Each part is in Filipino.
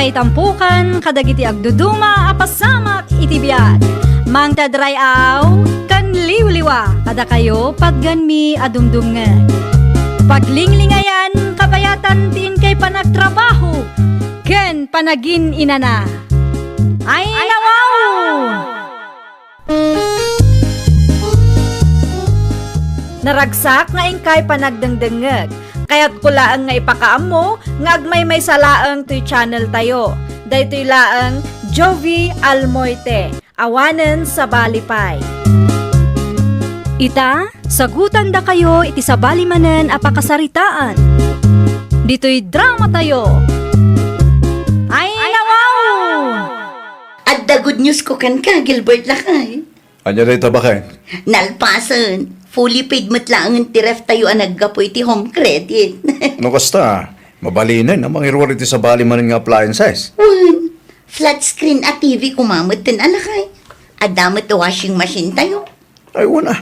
may tampukan, kadagiti agduduma, apasamak itibiyat. Mang tadray aw, kan liwliwa, kada kayo pagganmi adumdumngan. Paglinglingayan, kabayatan tin kay panagtrabaho, ken panagin inana. Ay nawaw! Naragsak nga ingkay panagdengdengeg. Kaya't kulaang nga ipakaam mo, nga agmay salaang to'y channel tayo. Daytoy laang Jovi Almoite, awanen sa balipay. Ita, sagutan da kayo iti sa balimanen apakasaritaan. Dito'y drama tayo. Ay nawaw! At the good news ko kan ka, Gilbert Lakay. Anya day tabakay? Nalpasan. Fully paid matlang ang tiref tayo ang naggapoy ti home credit. No kasta, mabalinin ang mga irwar iti sa bali man nga appliances. Wan, flat screen at TV kumamot din alakay. Adamot washing machine tayo. Ay wala,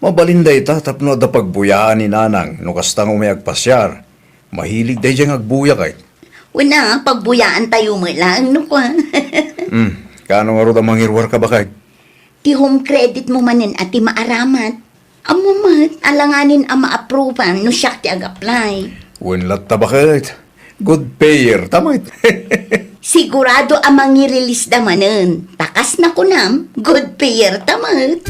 mabalinda ita tapno da pagbuyaan ni nanang no kasta nga umayag pasyar. Mahilig day diyang agbuya kay. Wana, pagbuyaan tayo mo lang, no ka. Kano nga ro da mga irwar ka ba kay? Ti home credit mo manin at ti maaramat. Amumat, alanganin ang ma-approvean no siya ti ag-apply. Winlat tabakay. Good payer, tamay. Sigurado ang mangi-release damanen. Takas na kunam, good payer tamat.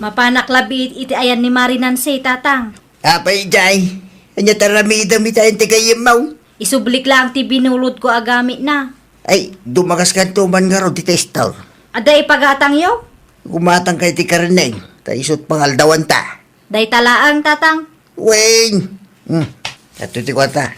Mapanak labit iti ayan ni Marinan say tatang. Apay, Jay. Anya taramida mi tayo kayo mau. Isublik lang ti binulod ko agamit na. Ay, dumagas ka tuman nga ro di testaw. Ada ipagatang yo? Gumatang kay ti kareneng. Taisot pangaldawan ta. Day talaang tatang. Weng! Ato ti kwata.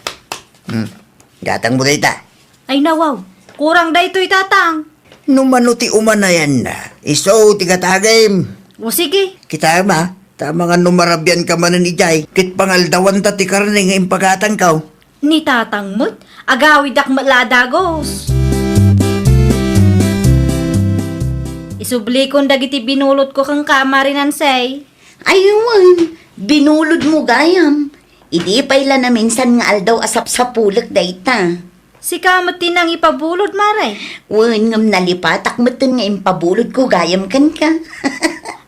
Gatang mo day ta. Ay nawaw, kurang day to'y tatang. Numano ti umanayan na. Iso ti katagim. O sige, Kita ma, tama nga numarabyan ka man ni Jay. Kit pangaldawan ta ti kareneng nga impagatang kaw. ni tatang mo't agawid ak maladagos. Isublikon dagiti binulot ko kang kamarinan say. Ayun, binulod mo gayam. Idi payla na minsan nga aldaw asap sa pulak dayta. Si kamot tinang ipabulod maray. Wan ngam nalipatak mo nga impabulod ko gayam kan ka.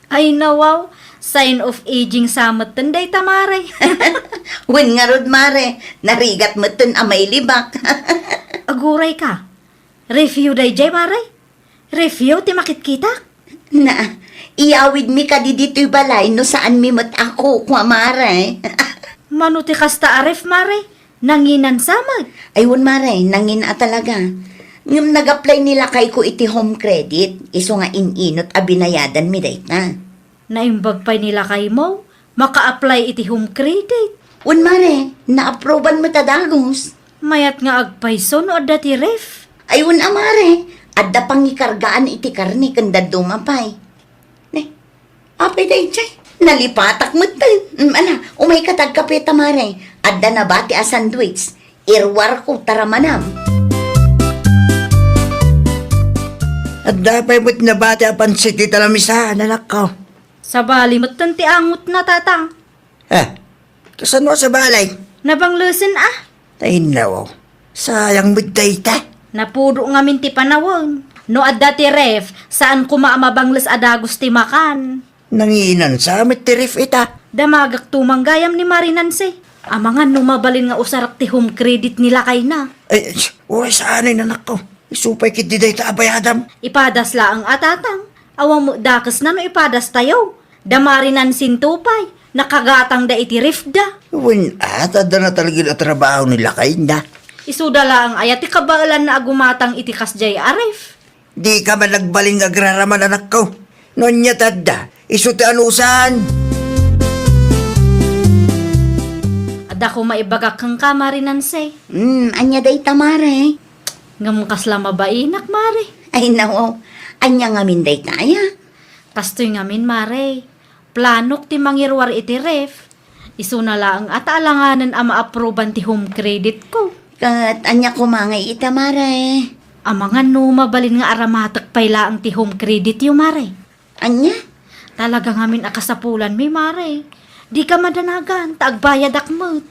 Ay nawaw, sign of aging samot tanday tamaray. Wan nga rod mare, narigat mo amay libak. Aguray ka. Review day jay maray. Review ti makit kita. Na, iyawid mi ka di dito'y balay no saan mi mat ako kwa mare. Manuti kasta aref maray. Nanginan samag. Ayun mare, nangin a talaga. Ngam nag-apply nila kay ko iti home credit, iso nga ininot a binayadan mi dayta. Naimbag pa nila kay mo. Maka-apply iti home credit. Wan mare, na-approvean mo tadagos. Mayat nga agpayso no adda ti ref. Ayun amare, adda pangikargaan iti karni kanda dumapay. Ne, apay day chay. Nalipatak mo tayo. Ala, umay katag kape tamare. Adda na bati a sandwich. Irwar ko taramanam. At dapay mo't nabati apan siti talamisa, nanak ko. Sa bali mo't tanti angot na tatang. Kasan mo sa balay? Nabanglusin ah. Tayo na sayang mo't dayta. Napudo nga minti panawon. No adda ti ref, saan kumaamabangles adagos ti makan. Nanginan sa amit tirif ita. Damagak tumanggayam ni Marinanse. Amangan numabalin nga usarak ti home credit nila kay na. Ay, uy, saan ay nanak ko? Isupay kit di dayta abayadam. Ipadas laang atatang. Awang mo dakas na no ipadas tayo. Damarinan sintupay. Nakagatang da iti ref da. Win ada na talaga na trabaho nila kay na. Isuda laang ayat ti kabaalan na agumatang iti kasjay aref. Di ka man nagbaling agraraman anak ko. Nonya tadda, isuti anusan. Ada ko maibagak kang Marinanse. Anya day tamare. Ngam kasla mabainak mare. Ay nawaw, anya nga min day kaya. Kastoy ngamin mare. Planok ti mangirwar iti ref. Isu na lang at alanganan ang ma-approvean ti home credit ko. Kat anya kumangay itamare. Amangan no mabalin nga aramatak payla ang ti home credit yu mare. Anya? Talaga ngamin akasapulan mi mare. Di ka madanagan, taagbayad akmot.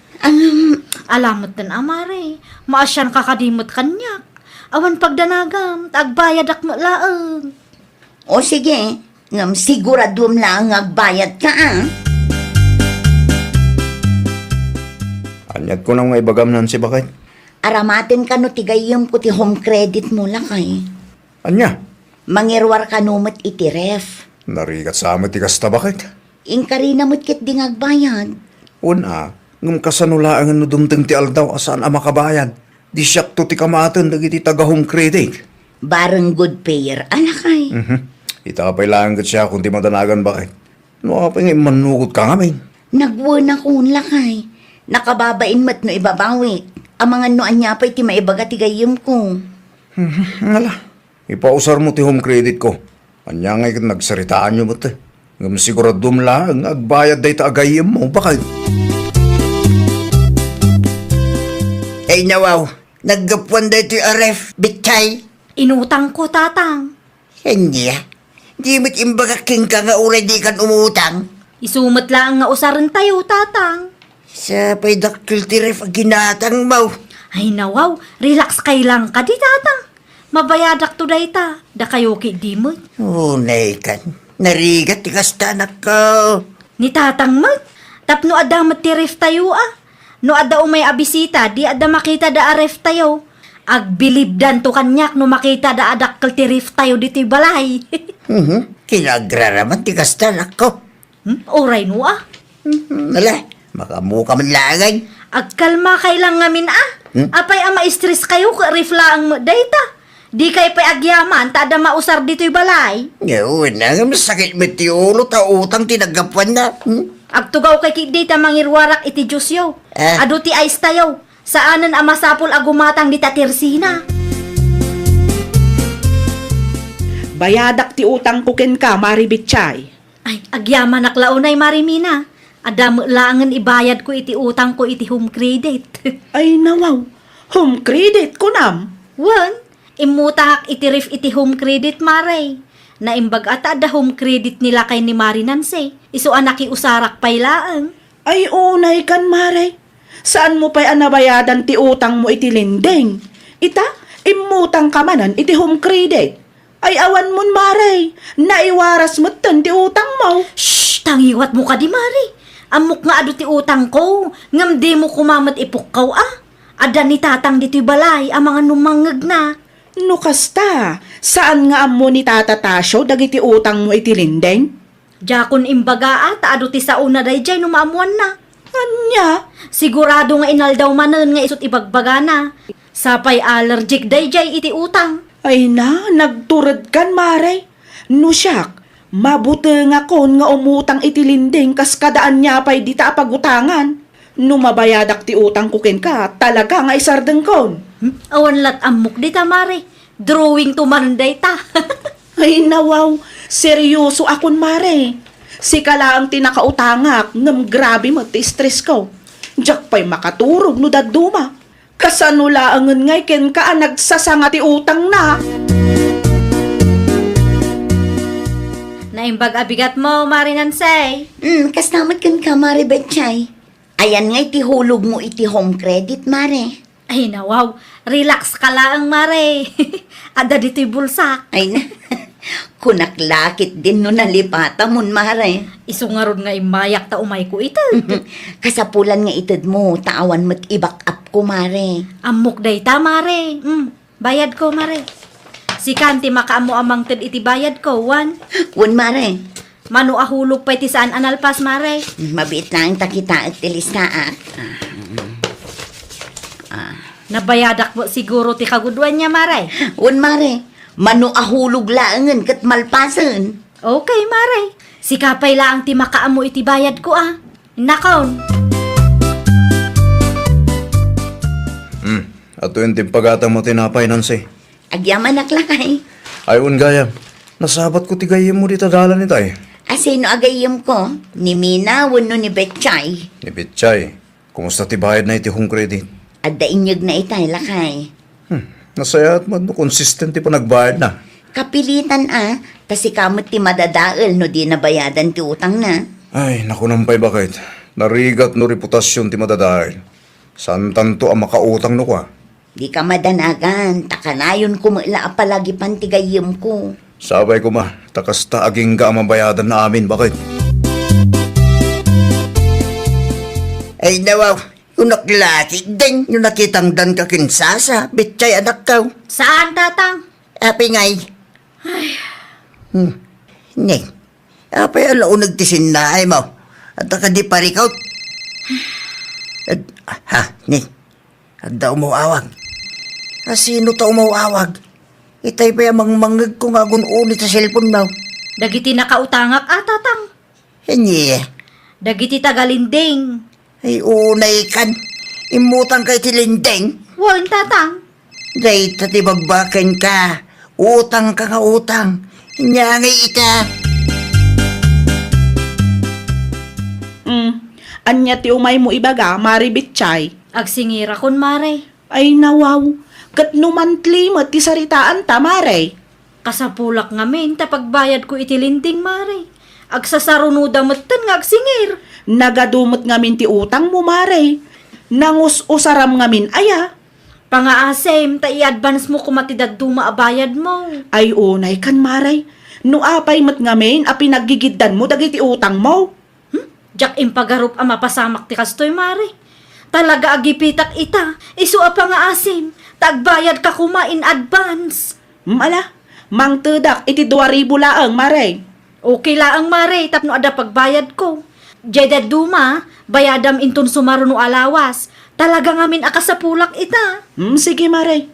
Alamot din amare, maasyan kakadimot kanyak. Awan pagdanagam, tagbayad ak laang. O sige, ngam siguradum lang agbayad ka Anyat ko nang maibagam nan si bakit. Aramatin ka no tigayom ko ti home credit mo lakay. Anya, Mangirwar ka numot iti ref. narigat sa amat ti kasta bakit. Ingkari namot kit ding agbayad. Una, ngum kasanulaangan no dumteng ti aldaw asaan ang makabayan. Di siyak to ti kamatan dagiti taga-home credit. Barang good payer, alakay. Itapay lang kat siya kung ti madanagan bakit. No, apay nga manukot ka ngamin. Nagwan ako lakay. Nakababain mat no ibabawi. Ang mga noan niya pa'y ti maibaga ti gayom ko. Ngala, ipausar mo ti home credit ko. Anya nga nagsaritaan nyo mo ti. Ngam siguradum lang, agbayad day taagayim mo, bakit? Ay nawaw, naggapuan da ito aref, bitchay. Inutang ko, tatang. Hindi di mo't imbaga king ka nga uray di kan umutang. Isumot lang nga usaran tayo, tatang. Sa pay dakil ti ref ginatang mau. Ay nawaw, relax kay lang ka di, tatang. Mabayadak to dayta, da kayo ki di mo. Unay kan, narigat ti kastanak ko. Ni tatang mag, tapno ada matirif tayo No ada umay abisita, di ada makita da aref tayo. Agbilibdan to kanyak no makita da adak kaltirif tayo dito balay. Kinagraraman ti kastanak ko. Oray no Nala, makamuka man langay. Agkalma kay lang ngamin Apay ang ma-stress kayo, rifla ang data. Di kay pay agyaman, ta ada mausar dito'y balay. Ngayon na, masakit mo ti ulo, ta utang tinagapuan na. Agtugaw kay kidita mangirwarak iti Diyos yaw. Ado ti ayos tayo. Saanan ang masapol agumatang di tatirsina. Bayadak ti utang ko ken ka, Mari Bitchay. Ay, agyaman naklaunay Marimina. Adam langan ibayad ko iti utang ko iti home credit. Ay nawaw, home credit ko nam. Wan, imutang itirif iti home credit Maray. Naimbag ata da home credit nila kay ni Marinanse. Isu anaki usarak paylaan. Ay unay kan, Mari. Saan mo pa'y anabayadan ti utang mo iti linding? Ita, imutang ka manan iti home credit. Ay awan mon, Mari. Naiwaras mo ti utang mo. Shh! Tangiwat mo ka di Mari. Amok nga ado ti utang ko. Ngam di mo kumamat ipukkaw Ada ni tatang dito'y balay, ang mga numangag na. No kasta, saan nga amo ni Tata Tasyo dagiti utang mo iti linding? Jakon imbaga ado ti sauna day jay numaamuan na. Anya? Sigurado nga inaldaw manan nga isot ibagbaga na. Sapay allergic day jay iti utang. Ay na, nagturad kan, Mare. No siyak, mabuti nga kon nga umutang iti linding kas kadaan niya pa'y di ta pagutangan. No mabayadak ti utang kukin ka, talaga nga isardeng kon. Awan lat amok di ta Mare. Drawing to maranday ta. Ay nawaw, seryoso akon, Mare. Si kala ang tinakautangak, ngam grabe mo ti stress ko. Diyak pa'y makaturog no daduma. Kasanulaangan ngay ken ka nagsasanga ti utang na. Naimbag abigat mo, Marinansay. Kas namat kan ka, Mari Betchay. Ayan nga iti hulog mo iti home credit, Mare. Ay nawaw, relax ka lang Mare. Ada dito'y bulsak. Ay na, kunaklakit din no nalipata mon, Mare. Isungarod nga imayak ta umay ko ito. Kasapulan nga itid mo, taawan mo't i-back up ko, Mare. Amok day ta, Mare. Bayad ko, Mare. Si Kanti makaamo amang tid iti bayad ko, wan. Wan, Mare. Mano ahulog pa iti saan analpas, Mare. Mabiit lang takita at tilistaat. Nabayadak mo siguro ti kagudwan niya, Mare. Wan, Mare. Mano ahulog laangan kat malpasan. Okay, Mare. Si Kapay lang ti makaamo iti bayad ko, Nakaon. Ato yung timpagatang mo tinapay, Nancy. Agyaman naklakay. Ayun gaya, nasabat ko tigayim mo di tadalan ni tay. Asino agayim ko? Ni Mina, wano ni Betchay. Ni Bitchay, kumusta ti bayad na iti home credit? At dainyag na itay lakay. Nasaya at man consistent ti pa nagbayad na. Kapilitan kasi kamot ti madadaal no di nabayadan ti utang na. Ay, naku nampay bakit. Narigat no reputasyon ti madadail. San tanto ang makautang no ka? Di ka madanagan, takanayon kumula palagi pantigayim ko. Sabay ko ma, takasta aging ka ang mabayadan na amin, bakit? Ay nawaw, yung naklasik din, yung nakitang dan ka kinsasa, bitchay anak ka. Saan, tatang? Api ngay. Ning, apay alaw nagtisin na ay mo. At ka di parikaw. Ha, ning. At daw umawag. Sino ta umawag? Itay pa yung mangmangag ko nga gununit sa cellphone mo. Dagiti nakautangak, tatang. Hindi. Dagiti tagalinding. Ay unay kan. Imutang kay tilindeng. Wan, tatang. Day tati bagbakan ka. Utang ka nga utang. Nyangay ita. Anya ti umay mo ibaga, Mari Bitchay. Agsingira kon, mare. Ay nawaw, kat numantli mo ti saritaan ta, Mare. Kasapulak ngamin, tapagbayad ko itilinding, mare. Agsasarunuda matan nga agsingir. Nagadumot ngamin ti utang mo, Mare. Nangus-usaram ngamin, aya. Pangaasem, ta i-advance mo kumatidad dumaabayad mo. Ay unay kan, Mare. No apay mat ngamin, a pinaggigiddan mo dagiti utang mo. Jak impagarup ang mapasamak ti kastoy, mare. Talaga agipitak ita, isu a pangaasim, tagbayad ka kuma in advance. Mala, mang tudak iti 2,000 laang, Mare. Okay laang, mare, tapno ada pagbayad ko. Jedad duma, bayadam intun sumaruno alawas. Talaga ngamin akasapulak ita. Sige, Mare.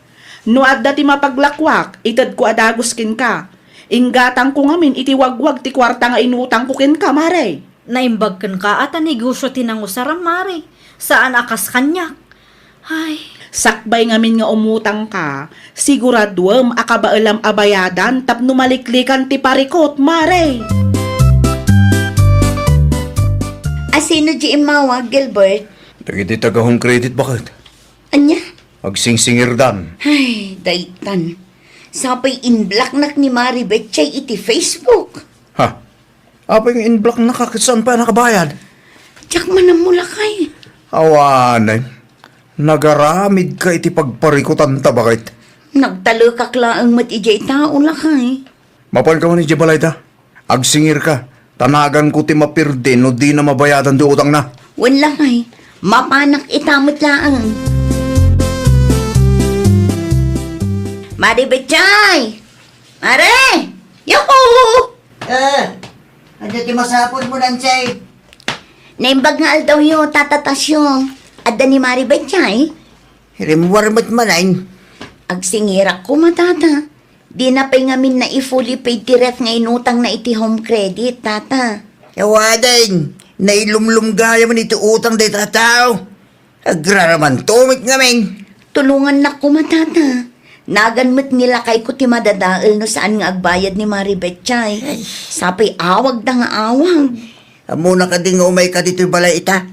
No adda ti mapaglakwak, itad ko adaguskin ka. Inggatang ko ngamin iti wagwag ti kwarta nga inutang ko kin ka, Mare. Naimbag kan ka at negosyo tinangusaram, mare. Saan akas kanyak? Ay, Sakbay ngamin nga umutang ka, siguraduam akabaalam abayadan tapno maliklikan ti parikot, Mare. Asino di imawag, Gilbert? Dagiti taga home credit, bakit? Anya? Agsingsingir dan. Ay, daytan. Sapay in-block nak ni Mari Betchay iti Facebook. Ha? Apa yung in-block na kakasaan pa nakabayad? Tiyak man ang mulakay. Awanay. Nagaramid ka iti pagparikutan ta, bakit? Nagtalo kaklaang mat ijay tao lakay. Mapan ka man ni Jabalayta. Agsingir ka. Tanagan ko ti mapirde no di na mabayadan di utang na. Wala kay. Mapanak itamot laang. Mari Betchay! Mare! Yoko! Ano ti masapon mo nan chay? Naimbag nga aldaw yo, tatatasyo. Adda ni Mari Betchay? Rimwarmat manain. Agsingirak ko matata. Di na pa'y ngamin na i-fully paid ti ref nga inutang na iti home credit, tata. Yawadan, nailumlum gaya man iti utang day tataw. Agraraman tumik ngamin. Tulungan na ko matata. Naganmat nila kay ko ti madadaal no saan nga agbayad ni Mari Betchay. Sapay awag da nga awag. Amo na ka din nga umay ka dito balay ita.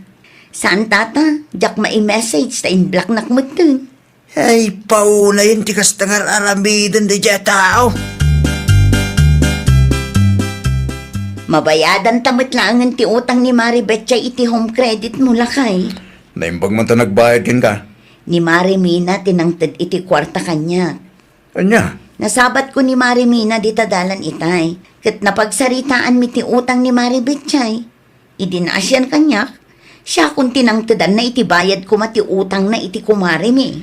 Saan tata? Diyak ma-message ta in-block nakmatan. Ay, pauna yun ti kastangar aramidan di dya tao. Mabayadan tamit lang ti utang ni Mari Betchay iti home credit mo lakay. Naimbag man ta nagbayad kin ka. Ni Mari Mina tinangtad iti kwarta kanya. Anya? Nasabat ko ni Mari Mina di tadalan itay. Kat napagsaritaan mi ti utang ni Mari Betchay. Idinasyan kanyak. Siya kung tinangtadan na iti bayad ko mati utang na iti kumari mi.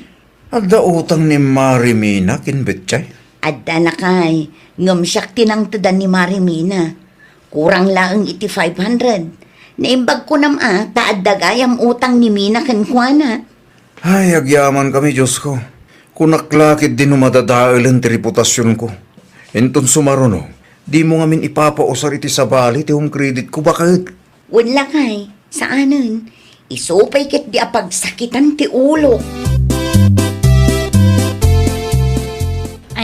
Agda utang ni Marimina kin Betchay. Adda na kay. Ngam siyak tinangtadan ni Mari Mina. Kurang lang iti 500. Naimbag ko taadda gayam utang ni Mina kankwana. Ay, agyaman kami, Diyos ko. Kunaklakit din madadaalan ti reputasyon ko. Enton sumaruno, di mo ngamin ipapausar iti sabali ti home credit ko, bakit? Wala kay. Saanan? Isupay ket di apagsakitan ti ulo.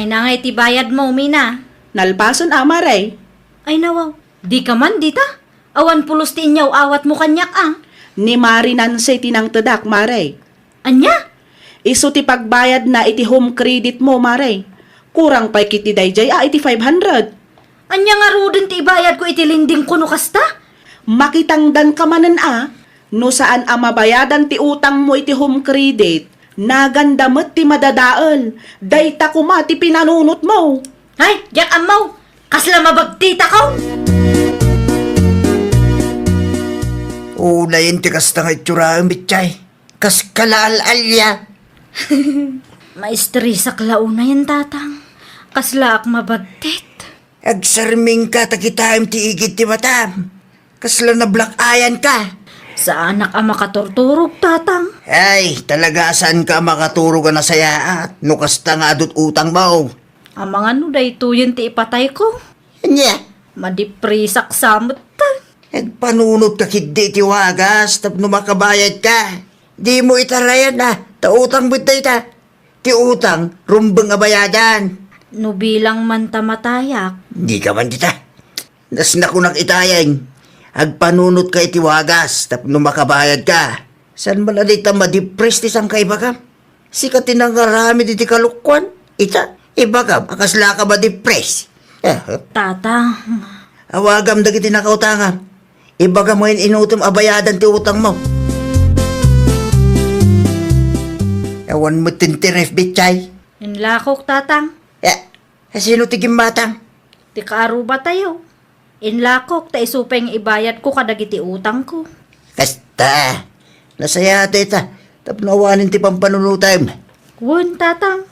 ay nangay ti bayad mo, Mina. Nalpason, Mare. Ay nawaw, di ka man dita. Awan pulos ti inyaw awat mo kanyak, Ni Mari Nancy tinang tedak, Mare. Anya? Isu ti pagbayad na iti home credit mo, Mare. Kurang pa kiti dayjay iti 500. Anya nga rudin ti ibayad ko iti linding kuno kasta? Makitangdan ka manan No saan ang mabayadan ti utang mo iti home credit, naganda mo't ti madadaal. Dayta kuma ti pinanunot mo. Ay, jak amaw! Kasla mabagtita ko! Unayin ti kasta nga itsura ang bitchay. Kas kalaalaalya. Maestri sa klauna yan, tatang. Kasla ak mabagtit. Agsarming ka takitaim ti igit ti matam. Kasla na black ayan ka. Sa anak ang makaturturog, tatang. Ay, talaga saan ka makaturo ka na saya at no kasta nga adot utang mo. Ang mga nuday tuyen ti ipatay ko. Anya, Madiprisak samot ta. nagpanunod ka kidi ti wagas tapno makabayad ka. Di mo italayan na, tautang bitay ta. Ti utang, rumbang abayadan. Nubilang man tamatayak. Di ka man dita. Das na kunak itayang. Agpanunod ka iti wagas tapno makabayad ka. San man na dita madipres ti sang kaiba ka? Sika tinangarami di ti kalukwan. Ita, iba ka, akasla ka madipres. Tatang, Awagam dagiti nakautanga. Ibaga mo inutom abayadan ti utang mo. Ewan mo tintiref bitchay. inlakok, tatang. Sino ti gimbatang? Ti kaaruba tayo. Inlakok, ta isupeng ibayad ko kadagiti utang ko. Kasta. Nasaya ito ita. Tapnawanin ti pampanunutay mo. Wun, tatang.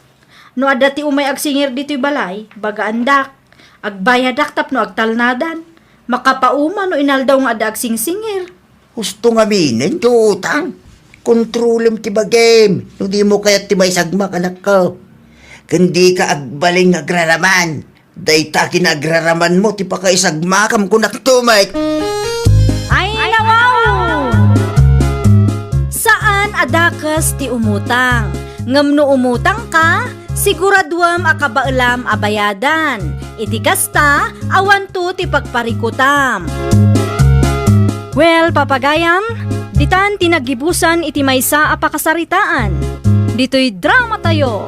No ada ti umay agsingir dito'y balay, baga andak. Agbayadak tapno agtalnadan. Makapauma no inaldaw nga ada agsingsingir. Gusto nga minin ti utang. Kontrolem ti bagem. No di mo kaya ti may sagmak anak ko. Kundi ka agbaling agraraman. Dayta kinagraraman mo ti pakaisagmakam kunak tumay. Ay, nawaw! Saan adakas ti umutang? Ngamno umutang ka, siguraduam akabailam abayadan. Iti kasta, awan to ti pagparikutam. Well, papagayam, ditan tinagibusan iti maysa a pakasaritaan. Dito'y drama tayo.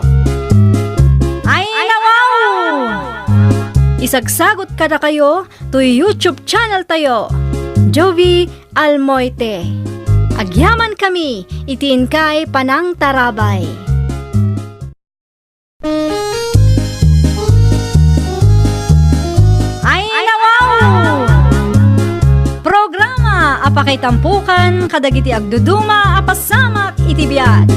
Ay, nawaw! Isagsagot kada kayo to YouTube channel tayo. Jovi Almoite. Agyaman kami, itiin kay Panang Tarabay. Ay, nawaw! Programa apakay tampukan kadagiti agduduma apasamak itibiyat.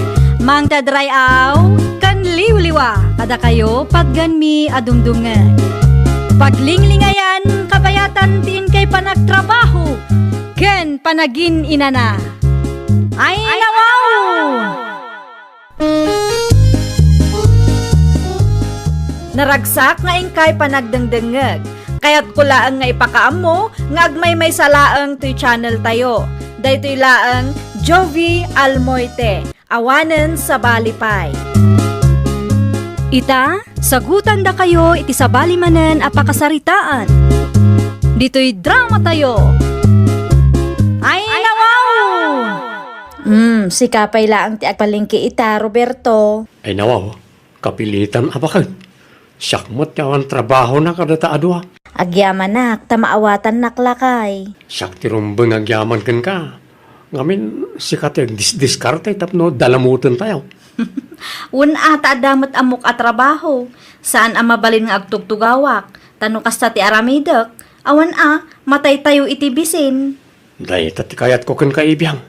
Mang tadrayaw kan liwliwa kada kayo pagganmi adumdungan. Paglinglingayan kabayatan tiin kay panagtrabaho ken panagin inana. Ay, nawaw! Naragsak nga ingkay panagdengdengeg. Kaya't kulaang nga ipakaam mo, nga agmay may salaang to'y channel tayo. Daytoy laang Jovi Almoite, awanen sa balipay. Ita, sagutan da kayo iti sabali manen a pakasaritaan. Dito'y drama tayo. Ay, nawaw! Si kapay laang ti agpalingki ita, Roberto. Ay nawaw, kapilitan abakan. Syakmat yawan trabaho na kadata adwa. Agyaman nak, tamaawatan naklakay. Syak ti rumbeng agyaman ken ka. Ngamin sikat yung diskarte tapno dalamutan tayo. Un ata damat amok at trabaho. Saan ang mabalin nga agtugtugawak? Tano kasta ti aramidek. Awan matay tayo itibisin. Day tati kayat ko ken kaibiyang.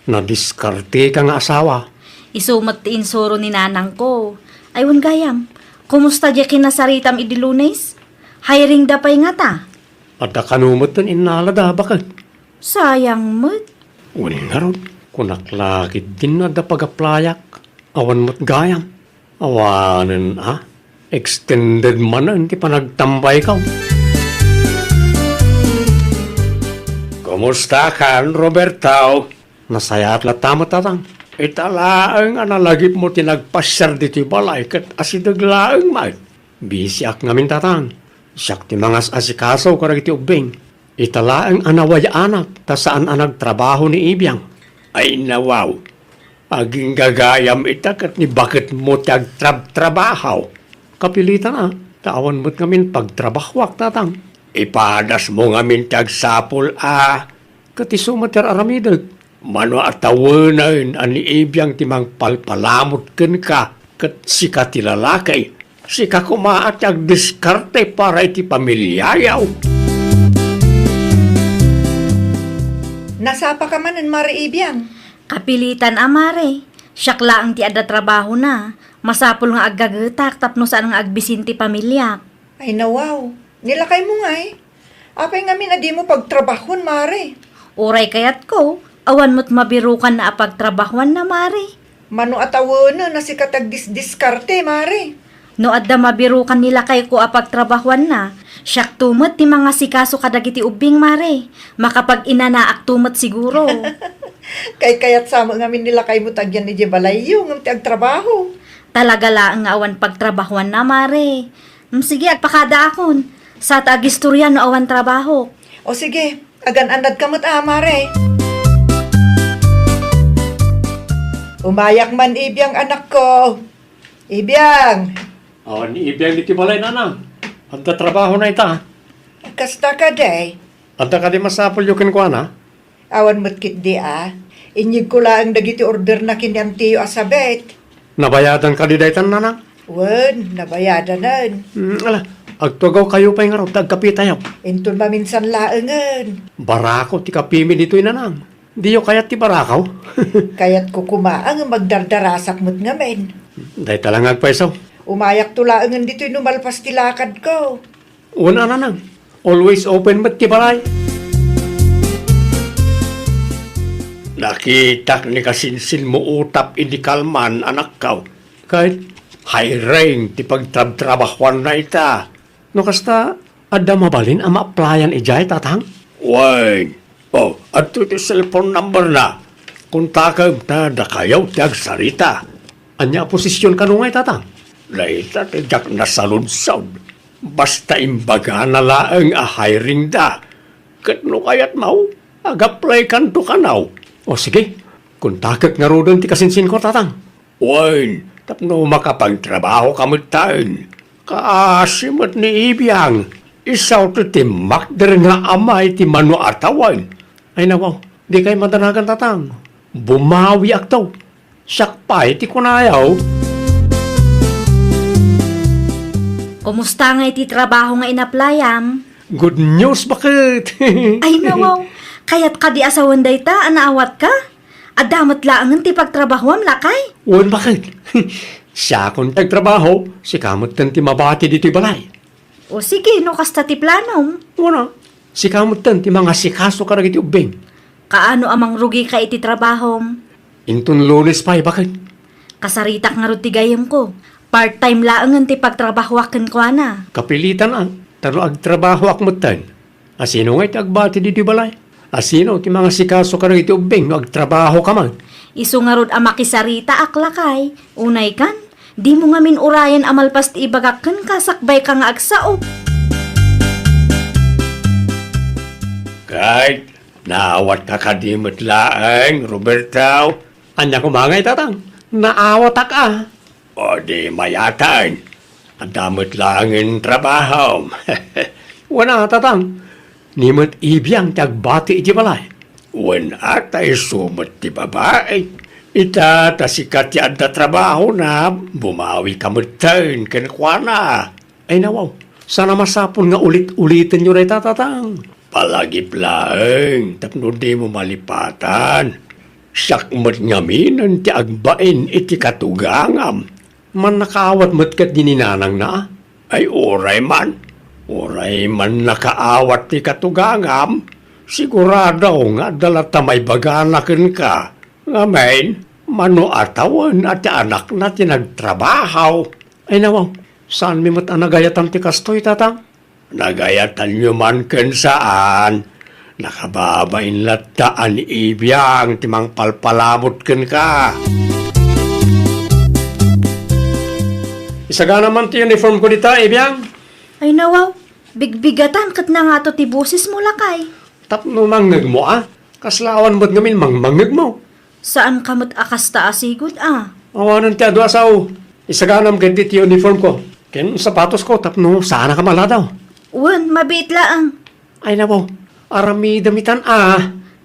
Nadiskarte ka nga asawa. Isumat ti insuro ni nanang ko. Aywan gayam, kumusta di kinasaritam idi Lunes? Hiring da pay nga ta. Ada kanumot ten inalada bakan. Sayang mo't. Unin nga ron, kunaklakit din na da pagaplayak. Awan mo't gayam. Awanen extended man na hindi pa nagtambay ka. Kumusta ka, Roberto? Nasaya at latama tatang. Italaang analagip mo tinagpasyar dito balay kat asidaglaang may. Bisiak ngamin tatang. Siyak ti mga asikaso karag iti ubing. Italaang anaway anak ta saan anag trabaho ni Ibiyang. Ay nawaw. Aging gagayam itakat ni bakit mo trabaho. Kapilitan taawan mo't ngamin pagtrabahwak tatang. Ipadas mo ngamin tag sapol Kati sumater aramidag. Mano atawanan ani ibiyang timang palpalamot ken ka ket sika ti lalaki. Sika kumaat ag diskarte para iti pamilyayaw. Nasapa ka manan, Mare Ibiang. Kapilitan amare. Siyak laang ti ada trabaho na. Masapul nga aggagetak tapno saan nga agbisinti pamilya. Ay nawaw, nilakay mo nga eh. Apay ngamin adi mo pagtrabahon, Mare. Uray kayat ko, awan mo't mabirukan na apagtrabahuan na mare. Mano atawono na si katag diskarte, Mare. No adda mabirukan nila kay ko apagtrabahuan na, siyak tumot ti mga sikaso kadagiti ubing mare. Makapag inanaak tumot siguro. Kay kayat sama ngamin nilakay mo tagyan ni Jebalayo ng agtrabaho. Talaga laang nga awan pagtrabahuan na mare. Sige, agpakada akon. Sa tagistorya no awan trabaho. O sige, agan-anad ka mo't Mare. Umayak man, Ibiang anak ko. Ibiang, Ni ibiyang di tibalay nanang. Anta trabaho na ita. kasta ka day. Anta ka di masapol yukin ko na. Awan mo't kit di Inyig ko lang dagiti order na kinyantiyo asabet. Nabayadan ka di daytan nanang. Wen, nabayadanan. Ala, agtugaw kayo pa yung araw, tagkapitayaw. Inton maminsan laengan. Barako ti kapimi dito nanang. Di yo kayat ti barakaw. Kaya't ko kumaang magdardarasak mo't ngamen. Day talang agpaisaw. Umayak tulaangan dito'y numalpas tilakad ko. Una nanang. Always open mat ti balay. Nakita ni kasinsin mo utap hindi kalman anak kaw. Kahit hiring ti pagtrab-trabahuan na ita. No kasta, ada mabalin ang ma-applyan ijay tatang? Wait. Oh, ato ti cellphone number na. Kung takag na dakayaw ti agsarita. Anya posisyon ka nungay tatang? Laita ti jak nasaludsod. Basta imbaga na laang a hiring da. Kat no kayat mau, ag-apply kanto kanaw. O sige, kung takag nga rodon ti kasinsin ko tatang. Wait. Tapno makapagtrabaho kamot taon. Kaasimot ni Ibiyang. Isaw to ti makder nga amay ti mano atawan. Ay nawaw, di kay madanagan tatang. Bumawi aktaw. Sakpay ti kunayaw. Kumusta nga iti trabaho nga inaplayam? Good news bakit? Ay nawaw, kayat ka di asawan dayta, anaawat ka? Adamat laangan ti pagtrabahuam lakay? Wan bakit? Siya kung tagtrabaho, si kamot ti mabati dito'y balay. O sige, no kasta ti planom. Wala, si kamot ti mga sikaso karag iti ubing. Kaano amang rugi ka iti trabahom? Intun Lunes pa, bakit? Kasaritak nga ro ti gayam ko. Part-time laangan ti pagtrabahuaken ko na. Kapilitan ang, talo agtrabaho akmutan. Asino nga iti agbati dito'y balay? Asino ti mga sikaso karag iti ubing, agtrabaho ka man. Isu nga rod amakisarita aklakay. Unay kan, di mo nga minurayan amalpas ti ibagakken kasakbay ka nga agsao. Kahit naawat ka kadimot laang, Roberto. Anya kumangay tatang, naawat ka. O di mayatan. Ang damot langin trabaho. Wana tatang, nimot ibiyang tagbati iti balay. Wan atay sumot ti babae. Ita tasikat ti adda trabaho na bumawi kamutan kenkwana. Ay nawaw, sana masapon nga ulit-ulitin nyo rin tatatang. Palagip laeng, tapno di mo malipatan. Sakmat ngaminan ti agbain iti katugangam. Man nakaawat mo't kat dininanang na. Ay oray man. Oray man nakaawat ti katugangam. Sigurado nga dalata may baganakin ka. Ngamen, mano atawan at anak na tinagtrabaho. Ay nawaw, saan mi mat anagayatan ti kastoy tatang? Nagayatan nyo man ken saan. Nakababain lataan ibiyang timang palpalamot ken ka. Isaga naman ti uniform ko dita, ibiyang. Ay nawaw, bigbigatan kat na nga to ti busis mo lakay. Tapno mangag mo kaslawan mo't ngamin mangmangag mo. Saan kamot akasta asigod Awanan ti adu asaw. Isaganam ganti ti uniform ko. Ken sapatos ko tapno sana ka maladaw. Wen, mabiit laang. Ay nabaw, arami damitan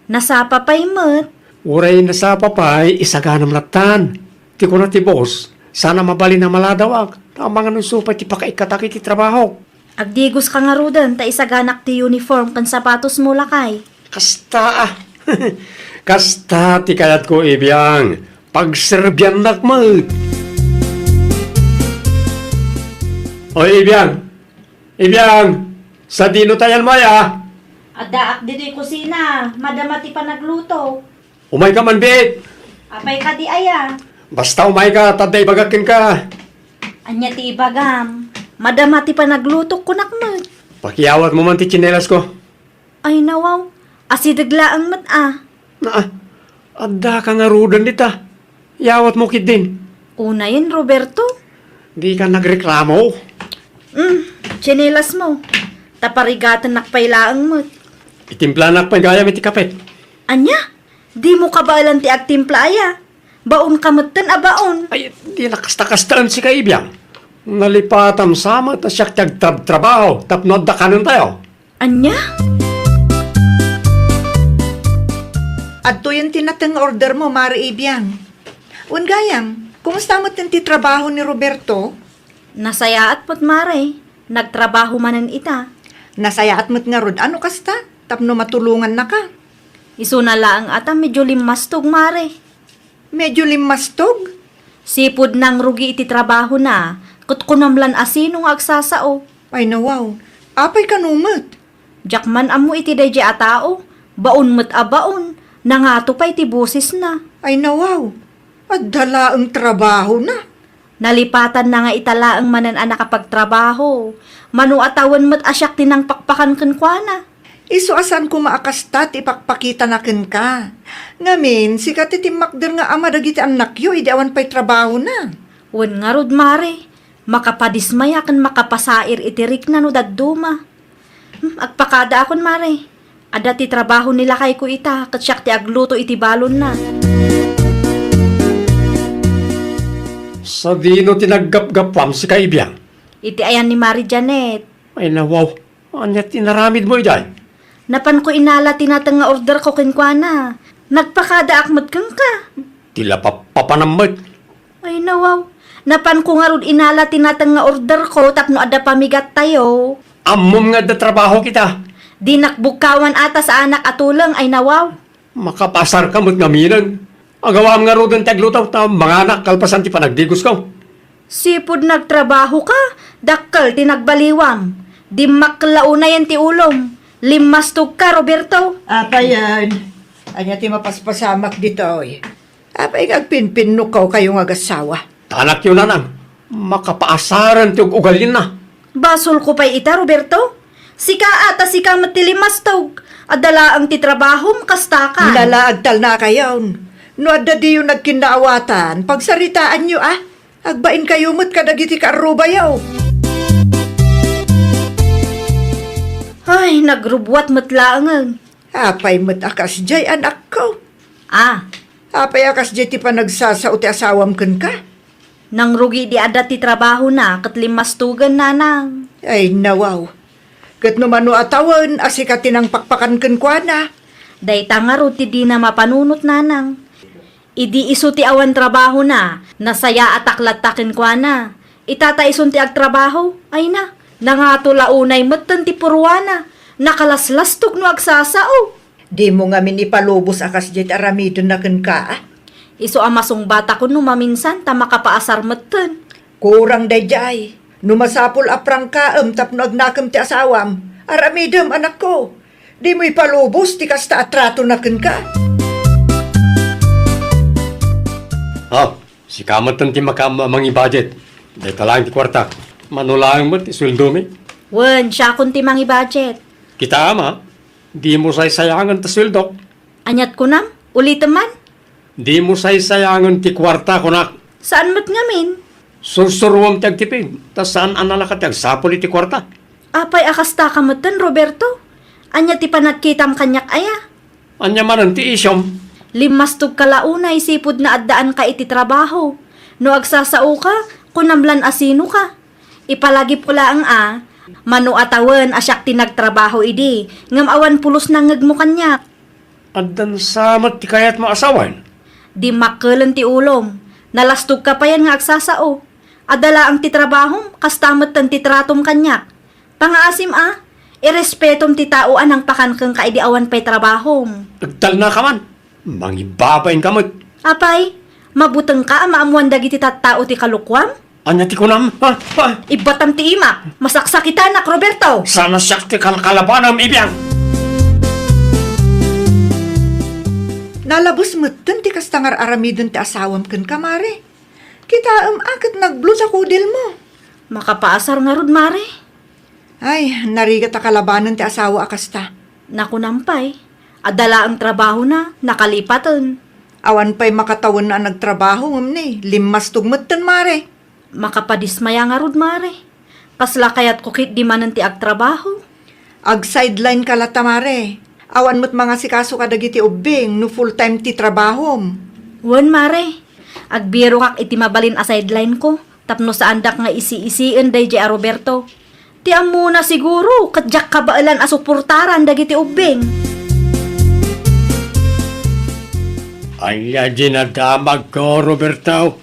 Nasapa pa'y mat. Uray na sa papay, isaganam latan. Ti ko na ti boss, sana mabali na maladawag. Ang mga nusupay ti pakaikataki ti trabaho. Agdigos ka nga rudan, ta isaganak ti uniform kan sapatos mo lakay. Kasta ah. Kasta ti kayat ko ibiyang. Pagserbyan nakmat. O ibiyang. Ibiyang. Sa dino tayan maya. Adaak dito'y kusina, madamati pa nagluto. Umay ka man, bit. Apay ka di aya. Basta umay ka, taday bagakin ka. Anya ti ibagam, madamati pa nagluto kunakmat. Pakiyawat mo man ti tsinelas ko. Ay nawaw, asidagla ang mat Na, adda ka nga rudan dita. Yawat mo kid din. Una yun, Roberto. Di ka nagreklamo. Tsinelas mo. Taparigatan nakpailaang mat. Itimplanak pa gaya ti kapet. Anya, di mo kabalan ti agtimpla aya. Baon kamatan baon. Ay, di nakasta-kastaan si kaibiyang. Nalipatam sama ta siya trabaho. Tapno da kanon tayo. Anya? At to yung tinatang order mo, Mari Ibiang. Ungayang, kumusta mo ti trabaho ni Roberto? Nasayaat mo't mare. Nagtrabaho manan ita. Nasayaat mo't nga rod. Ano kasta? Tapno matulungan na ka. Isuna laang ata medyo limastog mare. Medyo limastog. Sipod nang rugi iti trabaho na. Kutkunamlan asinong agsasao. Ay nawaw. Apay kanumat. Jakman amo iti dayjay atao. Baon mo't baon. Nangato pa iti busis na. Ay nawaw. At dala ang trabaho na. Nalipatan na nga italaang manan ang nakapagtrabaho. Manuatawan mo't asyak tinang pakpakan kenkwana. Iso asan ko maakastat ipakpakita na ken ka. Ngamin, si katitimakder nga ama dagiti anak yo, idi awan pa'y trabaho na. Wen nga rod mare. Makapadismaya kan makapasair itirik na no dadduma. Agpakada akon mare. Ada ti trabaho nila kay ko ita, katsyak ti agluto iti balon na. Sa dino tinaggap-gapam si kaibiyang. Iti ayan ni Mari Janet. Ay nawaw. Anya tinaramid mo iday. Napan ko inala tinatang nga order ko kenkwana. Nagpakada akmat kang ka. Tila papanamot. Ay nawaw. Napan ko nga rod inala tinatang nga order ko tapno ada pamigat tayo. Amom nga da trabaho kita. Di nakbukawan ata sa anak atulang ay nawaw. Makapasar ka mo't ngaminan. Agawam nga rodan taglutaw ta mga anak kalpasan ti panagdigos ko. Sipod nagtrabaho ka, dakkel tinagbaliwam. Di maklauna yan ti ulom. Limastog ka, Roberto. Apay yan. Anya ti mapaspasamak dito oy. Apay agpinpinnukaw kayo nga gasawa. Tanak yun na nang. Makapaasaran ti ugalin na. Basol ko pa'y ita, Roberto. Sika ata sika matilimastog. Adala ang titrabahom kasta ka. Nalaagtal na kayon. No adda di yung nagkinaawatan. Pagsaritaan nyo agbain kayo mo't kadagiti karubayaw. Ay, nagrubwat matlaangan. Apay mo't akas jay anak ko. Apay akas jay ti pa nagsasao ti asawam ken ka. Nang rugi di ada ti trabaho na, katlimastugan nanang. Ay nawaw. Kat numano atawan, asika tinang pakpakan ken kwa na. Day tangaro ti di na mapanunot nanang. Idi iso ti awan trabaho na, nasaya ataklatakin kwa na. Itata ison ti agtrabaho, ay na. Nangatula unay matan ti purwana, nakalaslastog no agsasao. Di mo nga minipalubos akas jay aramidon na ken ka. Iso amasong bata ko no maminsan, ta makapaasar matan. Kurang dayjay. Numasapol aprang kaem tapno agnakam ti asawam. Aramidem anak ko. Di mo ipalubos ti kasta atrato na ken ka. Si kamatan ti makamangi budget. Day talang ti kwarta. Manulang mo ti sweldo mi. Wen, siya kun ti mangi budget. Kita ama, di mo saysayangan ti sweldo. Anyat ko nam, ulitin man. Di mo saysayangan ti kwarta ko na. Saan mo't ngamin? Sursuruam ti agtipid. Tas saan analakat ti agsapol iti kwarta. Apay akasta ka matan, Roberto. Anya ti panagkitam kanyak aya. Anya manan ti isyom. Limastog kalauna isipod na addaan ka iti trabaho. No agsasao ka, kunamlan asino ka. Ipalagi pula ang mano atawan asyak ti nagtrabaho idi. Ngam awan pulos na ngag mo kanyak. Addan samat ti kayat mo asawan. Di makkelan ti ulom. Nalastog ka pa yan nga agsasao. Adala ang titrabahom, kastamat tan titratom kanyak. Pangaasim irespetom ti taoan ang pakankeng kaidiawan pa'y trabahom. Agdal na ka man. Mangibabain ka mo. Apay, mabuteng ka maamuan dagiti tattao ti kalukwam? Anya ti kunam. Ha? Ibatam ti ima, masaksakitan nak Roberto. Sana siyak ti kalkalabanam ibiyang. Nalabos mutten ti kastangar aramidon ti asawam ken kamare. Kita akit nagblo sa kudil mo. Makapaasar nga rod, mare. Ay, narigat a kalabanan ti asawa akasta. Naku nampay, adala ang trabaho na, nakalipatan. Awan pa'y makatawan na nagtrabaho ni. Limas tugmutten mare. Makapadismaya nga rod, mare. Kasla kayat kukit di manan ti agtrabaho. Ag sideline ka lata mare. Awan mo't mga sikaso kadagiti ubing no full time ti trabahom. Wan, mare. Agbiro kak iti mabalin a sideline ko. Tapno sa andak nga isi-isiin day a Roberto. Ti amuna siguro, kadyak kabailan a suportaran dagiti ubing. Ay, dinadamag ko, Roberto.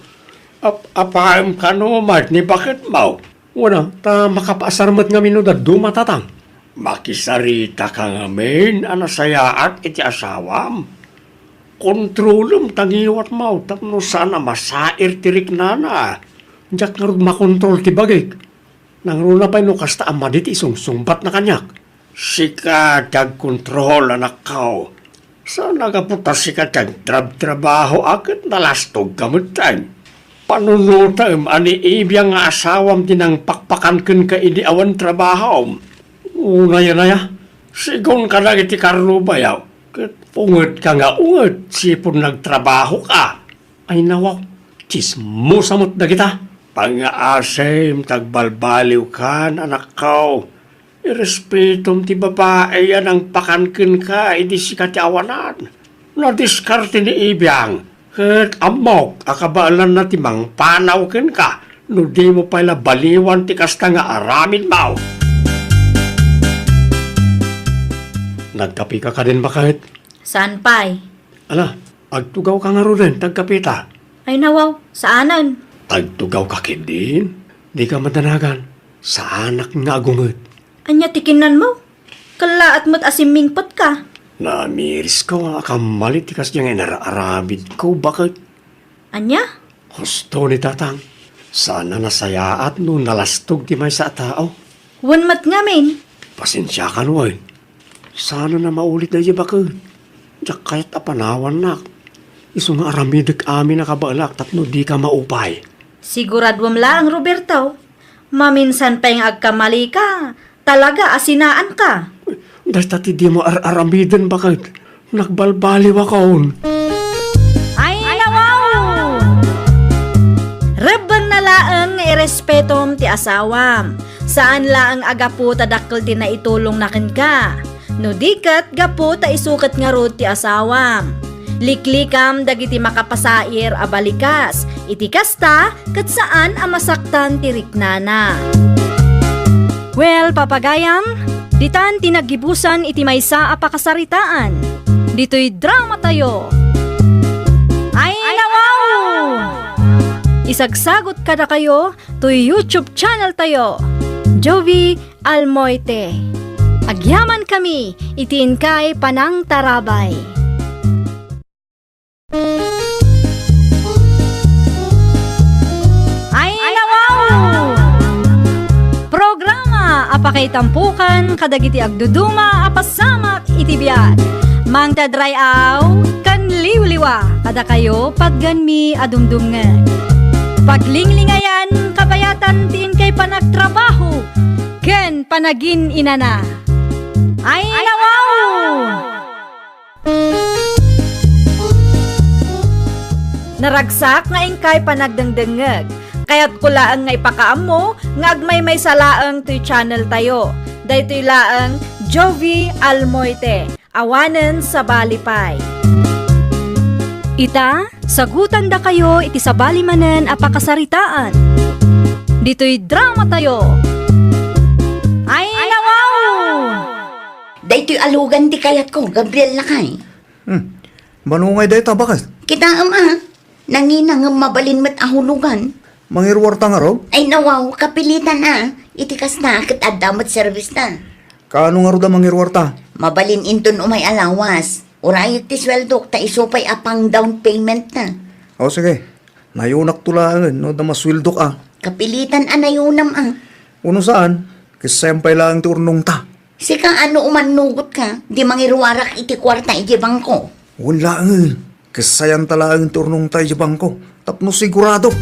Apaham ka numat, ni bakit mo? Wala, ta makapasarmat nga minuda dumatatang. Makisarita ka ngamin, anasayaat iti asawam. Kontrolum tangiwat mo, tapno sana masair tirik nana. Diyak nga rin makontrol ti bagay. Nang runa pa kasta amadit isong sumbat na kanyak. Sika kontrol anak kao. Sa nagaputas sika trabaho agad nalastog kamutan. Panunutam ani ibiyang nga asawam tinang pakpakan ken ka idi awan trabaho. Una yan ya. Sigon ka na iti karno bayaw. Kat pungot ka nga ungot. Sipon nagtrabaho ka. Ay nawaw. Chismosamot na kita. Pang-aasim, tagbalbaliw ka, anak ko. Irespetom ti babae yan ang pakankin ka, idi si katiawanan. Nadiskarte ni ibiyang, kat amok, akabaalan na timang panaw ken ka, no di mo pala baliwan ti kasta nga aramin mo. Nagkapi ka din ba kahit? Saan pa'y? Ala, agtugaw ka nga rin, tagkapita. Ay nawaw, saanan? Agtugaw ka din, di ka madanagan, sa anak nga agungot. Anya tikinan mo? Kala at mo't asimingpot ka. Namiris ko, akamalit tikas niya nga nararabid ko, bakit? Anya? Gusto ni tatang, sana nasayaat no nalastog ti may sa tao. Wan mat ngamin. Pasensya ka no eh. Sana na maulit na iya bakit? Diyak kahit apanawan nak. Iso nga aramidik amin nakabalak tapno di ka maupay. Siguradwam lang, Roberto. Maminsan pa yung agkamali ka. Talaga, asinaan ka. Dahil tati di mo aramidan bakit? Nagbalbaliw akon. Ay, nawaw! Rabang na laang irespetom ti asawam. Saan laang agapo tadakkel ti na itulong nakin ka. No dikat gapo ta isukat nga rod ti asawam. Liklikam dagiti makapasair a balikas. Iti kasta kat saan a masaktan ti riknana. Well, papagayam, ditan tinagibusan iti maysa a pakasaritaan. Dito'y drama tayo. Ay, nawaw! Isagsagot kada kayo to YouTube channel tayo. Jovi Almoite. Agyaman kami, itiin kay Panang Tarabay. Ay, nawaw! Programa apakay tampukan kadagiti agduduma apasamak itibiyat. Mang tadray aw kan liwliwa kada kayo pagganmi adumdumngan. Paglinglingayan kabayatan tiin kay panagtrabaho ken panagin inana. Ay, nawaw! Naragsak nga ingkay panagdangdangag. Kaya't kulaan nga ipakaam mo, nga agmay may salaang to'y channel tayo. Dahito'y laang Jovi Almoite, awanen sa balipay. Ita, sagutan da kayo iti sa balimanen apakasaritaan. Dito'y drama tayo. Ay, nawaw! Dahito'y alugan ti kayat ko, Gabriel na kay. Manungay day ta, bakit? Kita nanginang mabalin met ahulugan. Mangirwarta nga raw? Ay nawaw, kapilitan itikas na, kat adamat service na. Kaano nga raw da mangirwarta? Mabalin inton umay alawas. Urayot ti sweldo, ta isupay apang down payment na. O sige, nayunak tulaan, no, da maswildo ka. Kapilitan anayunam Uno saan? Kisempay lang ti urnong ta. Sika ano umanugot ka, di mangirwarak iti kwarta iti bangko. Wala Kisayan talaang ti urnong tayo di bangko. Tapno sigurado.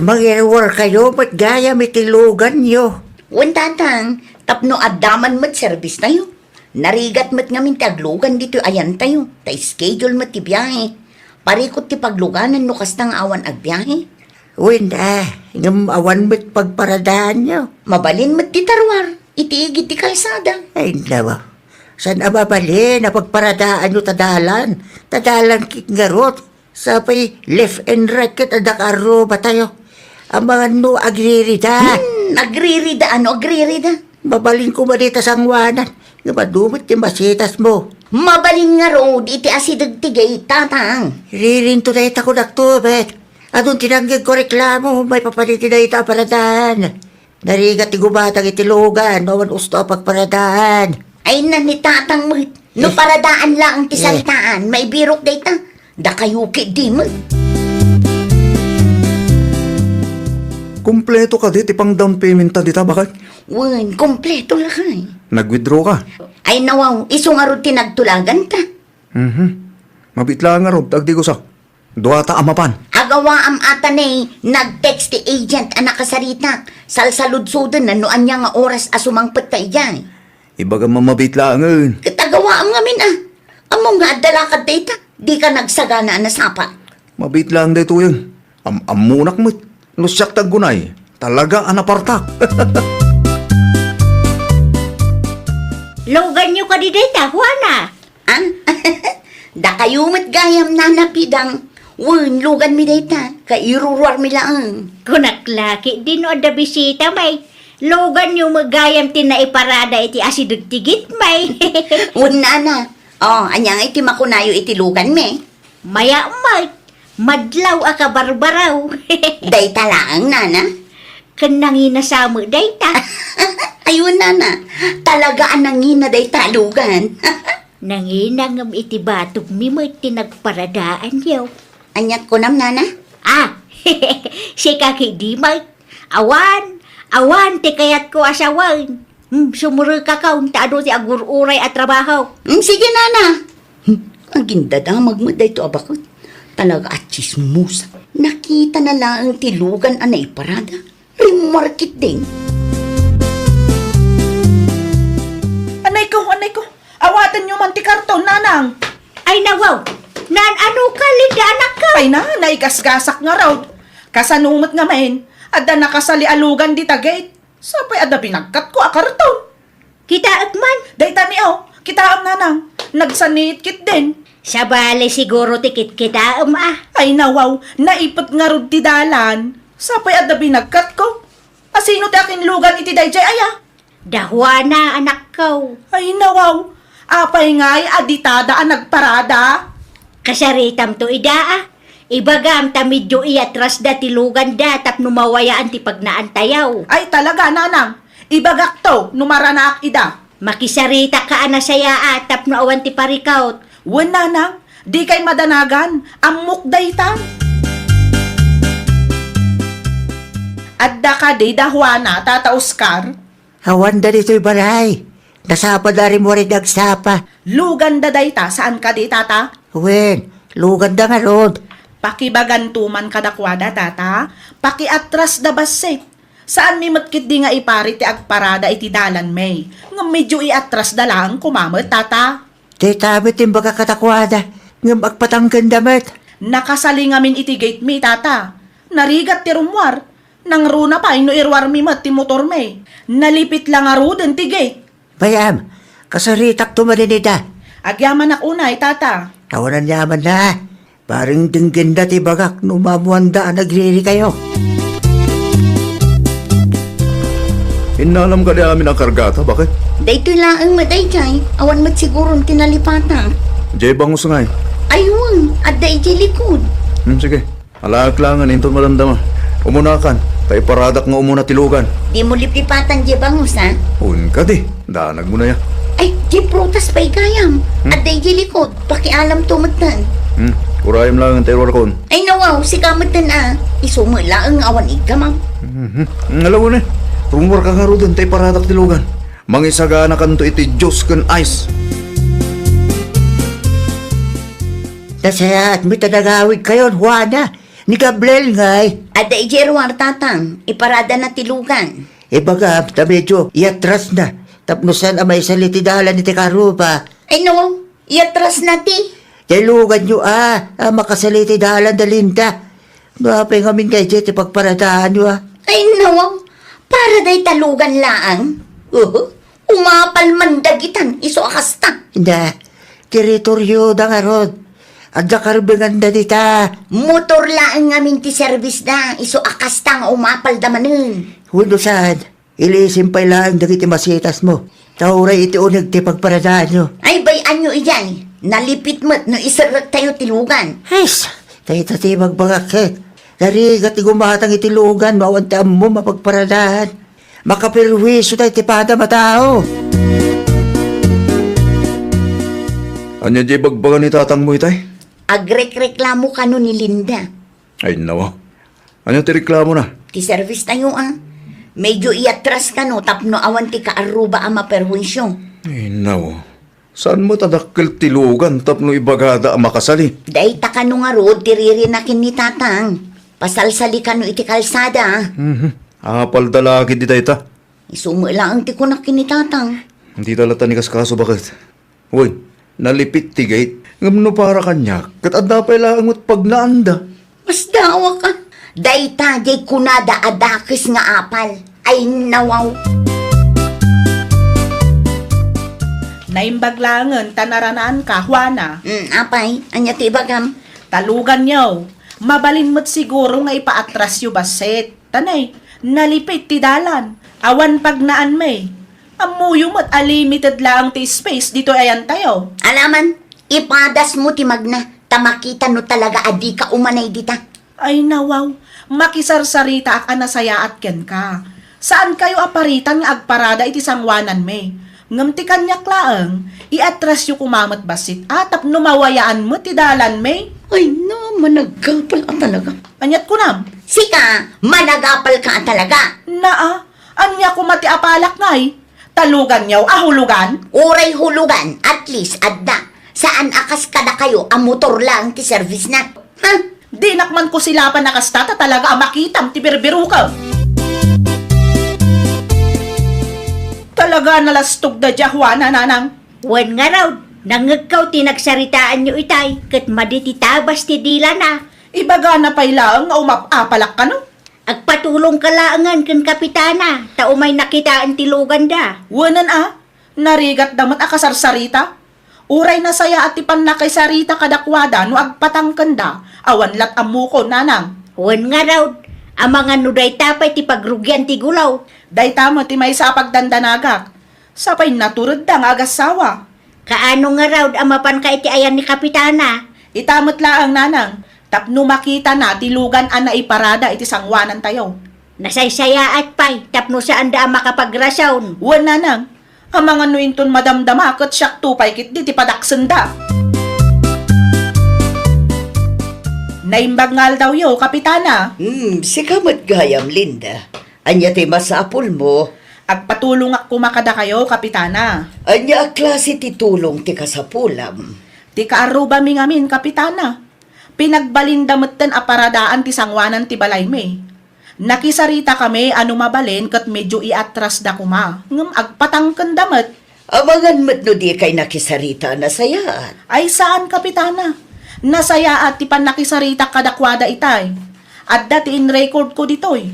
Mag-irwar kayo, ba't gaya may tilugan nyo? Wantatang, tapno adaman mat service tayo. Narigat mat ngamin taglugan dito ayan tayo. Ta schedule mat ti biyahe. Parikot ti pagluganan no kastang awan ag biyahe. Wala, ngam awan mo't pagparadahan nyo. Mabalin mat ti tarwar. Itiigit ti kalsada. Ay, nawa. San ababali na pagparadaan nyo tadalan? Tadalan kingarot. Sapay left and right kat adakaro ba tayo? Ang mga no agririda. Agririda. Babalin ko manita sang wanan. Nga madumit yung masitas mo. Mabalin nga road iti asidag tigay tatang. Ririnto na ita ko naktubet. Adun tinanggig ko reklamo, may papalitin na ita paradaan. Narigat ti gubatang itilugan, nawan usto pagparadaan. Ay nanitatang mo. No paradaan lang ang tisalitaan. May birok data. Da kayo di mo. Kumpleto ka di, tipang down payment ta dita, bakit? Wan, kompleto lakay. Nag-withdraw ka? Ay nawaw, iso nga ron tinagtulagan ta. Mabitla nga raw, dagdi ko sa. Duwata amapan. Agawa am ata nag-text ti agent anak kasarita. Salsaludsudan na noan niya nga oras asumangpet tayo dyan. Ibaga mamabitla nga. Katagawa am ngamin Among nga adalakad data. Di ka nagsagana na sapa. Mabitla ang dito yun. Amunak mo. Nusyak tagunay. Talaga anapartak. Lugan nyo ka di data, Juana. Da kayo mat gayam nanapidang. Wan, lugan mi data. Kairuruar mi lang. Kunaklaki, di no da bisita, may. Lugan nyo magayam tinaiparada iti asidagtigit, may. Wan na. Anyang iti makunayo iti lugan mi. Maya, may. Madlaw aka barbaraw. Dayta lang, nana. Kanangina sa mo, dayta. Ayun, nana. Talaga anangina dayta lugan. Nanginangam iti batog mi mo tinagparadaan yaw. Anyat ko nam, nana. Si kaki di, may. Awan, ti kayat ko asawan. Sumuro ka kaun, taado ti agur-uray at trabaho. Sige, nana. Ang gindadamag mo dayto abakot. Talaga at chismosa. Nakita na lang ang tilugan anay parada. Remarket din. Anay ko. Awatan nyo man ti karton, nanang. Ay nawaw, ano ka, linda anak ka? Ay na, naigasgasak nga raw. Kasanumot nga main, adda nakasali alugan di tagay. Sapay adda binagkat ko a karton. Kita agman. Dayta niyo, kita ang nanang. Nagsanit kit din. Sa bale siguro tikit kita, Ay nawaw, naipot nga rod ti dalan. Sapay adda binagkat ko. Asino ti akin lugan iti dayjay aya? Dahwana anak ko. Ay nawaw, apay nga'y aditada ang nagparada. Kasaritam to idaa. Ibagam tamidyo iatras da tilugan da tap numawayaan ti pagnaantayaw. Ay talaga nanang, ibagak to, numaranak ida. Makisarita ka anasaya tap no awan ti parikaut. Wen nanang, di kay madanagan, amok daytan. Adda ka di dahwana, tata Oscar. Hawan da dito'y balay. Nasapa da rin mo rin nagsapa. Lugan da dayta, saan ka di tata? Wen, lugan da nga rod. Pakibagantuman kadakwada tata, pakiatras da basit. Saan mi matkit di nga ipari ti agparada iti dalan may. Nga medyo iatras da lang kumamot tata. Di tamit yung baka katakwada. Nga magpatanggan damat. Nakasali ngamin iti gate mi tata. Narigat ti rumwar. Nang runa pa ino irwar mi mat ti motor may. Nalipit lang nga ruden ti gate. Bayam, kasaritak tumaninida. Agyaman ak unay tata. Tawanan yaman na. Paring dinggin ti bagak numamuanda nagriri kayo. Inalam ka di amin ang kargata, bakit? Daytoy laang madayjay, awan mat siguro tinalipatan. Jay bangus ngay. Ayun, adda iti likod. Sige. Alaak lang ang inton maramdama. Umunakan. Tay paradak nga umuna tilugan. Di mo lipipatan di bangus ha? Un ka di. Danag mo na ya. Ay, di prutas pa'y gayam. Adda iti likod, pakialam tumatan. Kurayam lang ang terror kon. Ay nawaw, si kamatan isumula ang awan ikamang. Alam mo na. Rumor ka nga ro dun tay paradak tilugan. Mangisagana kanto iti Diyos kan ice. Nasayaat mo tanagawid kayo, Juana. Ni Gabriel ngay. Adda iti ruwar tatang, iparada na tilugan. Baga, ta medyo iatras na. Tapnosan ang may salitidalan ni Tekaruba. Ay nawaw, iatras na ti. Yalugan nyo makasalitidalan da Linda. Mapay ngamin kay Jet, pagparadahan nyo Ay nawaw, para day talugan laang. Umapal man dagitan, iso akasta. Hindi, teritoryo da nga rod. At nakaribingan da dita. Motor laang ngamin ti service na, iso akasta nga umapal damanin. Hundusan, ilisim pa'y lang dagiti masitas mo. Tauray iti unag ti pagparadahan nyo. Ay bayan nyo iyan, nalipit mo't no isarak tayo tilugan. Hays, tayo ti magbagakit. Narigat ti gumatang itilugan, mawantaan mo mapagparadahan. Makapirwisyo tayo ti pada matao. Anya jay bagbagan ni tatang mo itay? Agrek-reklamo ka no ni Linda. Ay nawa. Anya ti reklamo na? Ti service tayo Medyo iatras ka no, tapno awan ti kaaruba ang maperwinsyo. Ay nawa. Saan mo tadakkel tilugan tapno ibagada ang makasali? Day taka no nga road, tiririnakin ni tatang. Pasalsali ka no iti kalsada. Apal dalagi di tayo ta. Isumula ang ti kunakin ni tatang. Hindi talata ni kaskaso bakit? Uy, nalipit ti gate. Ngamno para kanya, katanda pa ilang mo't pag naanda. Mas dawa ka. Day ta, jay kunada adakis nga apal. Ay nawaw. Naimbaglangan, tanaranaan ka, Juana. Apay, anya ti bagam. Talugan niyo. Mabalin mo't siguro nga ipaatras yu baset. Tanay, nalipit ti dalan. Awan pag naan may. Amuyo mo't limited lang ti space dito ayan tayo. Alaman, ipadas mo ti magna. Tamakita no talaga adi ka umanay dita. Ay nawaw, makisarsarita ak anasaya at ken ka. Saan kayo aparitan nga agparada iti sangwanan may? Ngamti kanyak laang, iatras yu kumamat basit atap numawayaan mo ti dalan may? Ay no, managapal ka talaga. Anyat ko nam. Sika, managapal ka talaga. Naa, anya ko mati apalak ngay. Talugan niyaw, ahulugan. Uray hulugan, at least adda. Saan akas kada kayo, ang motor lang ti service na. Ha? Di nakman ko sila pa nakastata talaga makitam ti birbiru ka. Talaga nalastog da Juana nanang. Wen nga raw, nangagkaw tinagsaritaan nyo itay, kat madititabas ti dila na. Ibaga na pailaang nga umapapalak ka no? Agpatulong kalaangan kan kapitana, tao may nakitaan tilugan da. Wanan narigat damat akasarsarita. Uray na saya at tipan na kay sarita kadakwada no agpatangkan da, awan lat amuko nanang. Wen nga raw, ang mga nuday tapay ti pagrugyan ti gulaw. Day tamo ti may sa pagdandanagak. Sapay naturod da nga agasawa. Kaano nga raw, amapan ka iti ayan ni kapitana. Itamot laang nanang, tapno makita na tilugan ana iparada iti sangwanan tayo. Nasaysaya at pay, tapno saan da makapagrasawn. Wan nanang, ang mga nuinton madamdama kat siyak tupay kit di ti padaksenda. Naimbag daw yo, kapitana. Sikamat gayam, Linda. Anya ti masapul mo. Agpatulong ak kumakada kayo, kapitana. Anya a klase ti tulong ti kasapulam. Ti kaaruba mi ngamin, kapitana. Pinagbalindamatan aparadaan ti sangwanan ti balay me. Nakisarita kami ano mabalin kat medyo iatras da kuma. Ngam agpatangkan damat. Amangan mat no di kay nakisarita na sayaan. Ay saan, kapitana? Nasaya at ti panakisarita kadakwada itay. At dati in record ko ditoy.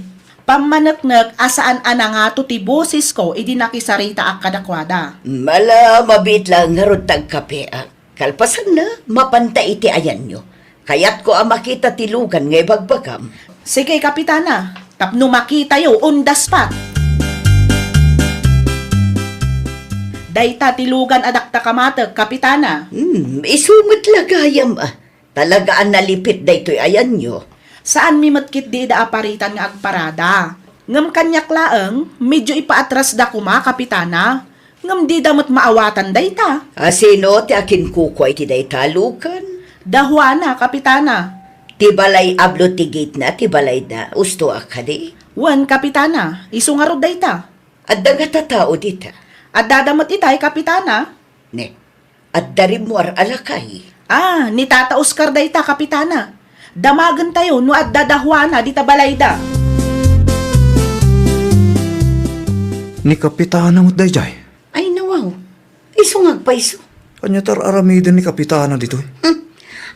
Pamanaknak asaan anangato ti boses ko idi nakisarita ak kadakwada. Mala mabit lang nga rod tagkape. Kalpasan na, mapanta iti ayan nyo. Kayat ko ang makita tilugan ngay bagbagam. Sige, kapitana. Tapno makita yo on the spot. Dayta tilugan adakta kamatag, Kapitana. Isumot lagayam Talagaan nalipit daytoy ayan nyo. Saan mi matkit di da aparitan nga agparada? Ngam kanyak laeng, medyo ipaatras da kuma, Kapitana. Ngam di damat maawatan dayta. Sino ti akin kukway ti daytalukan? Dahwana, Kapitana. Ti balay ablo ti gate na, ti balay da. Usto akadi. Wan, Kapitana. Isungarod dayta. At daga tao dita. At dadamat itay, Kapitana. Ne, at dari mo alakay. Ni Tata Oscar dayta, Kapitana. Damagan tayo no at dadahwana di tabalayda. Ni Kapitana mo't dayjay. Ay nawaw, isungag pa iso. Kanya tar aramidin ni Kapitana dito eh.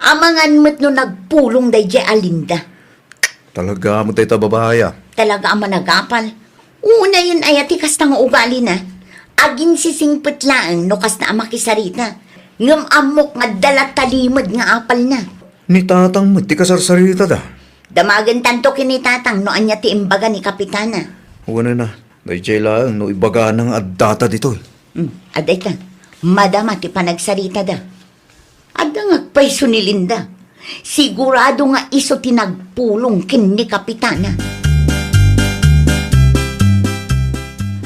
Amangan mo't no nagpulong day alinda. Talaga mo tayo babaya. Talaga ang managapal. Una yun ay ati kastang ugali na. Agin sisingpet lang no kas na makisarita. Ngam amok nga dalat talimod nga apal na. Ni tatang mo, ti kasarsarita da. Damagan tanto kinitatang no anya ti imbaga ni Kapitana. Wala na, dayjay lang, no ibaga ng addata dito eh. Aday ka, madama ti panagsarita da. Ada nga paiso ni Linda. Sigurado nga iso tinagpulong kin ni Kapitana.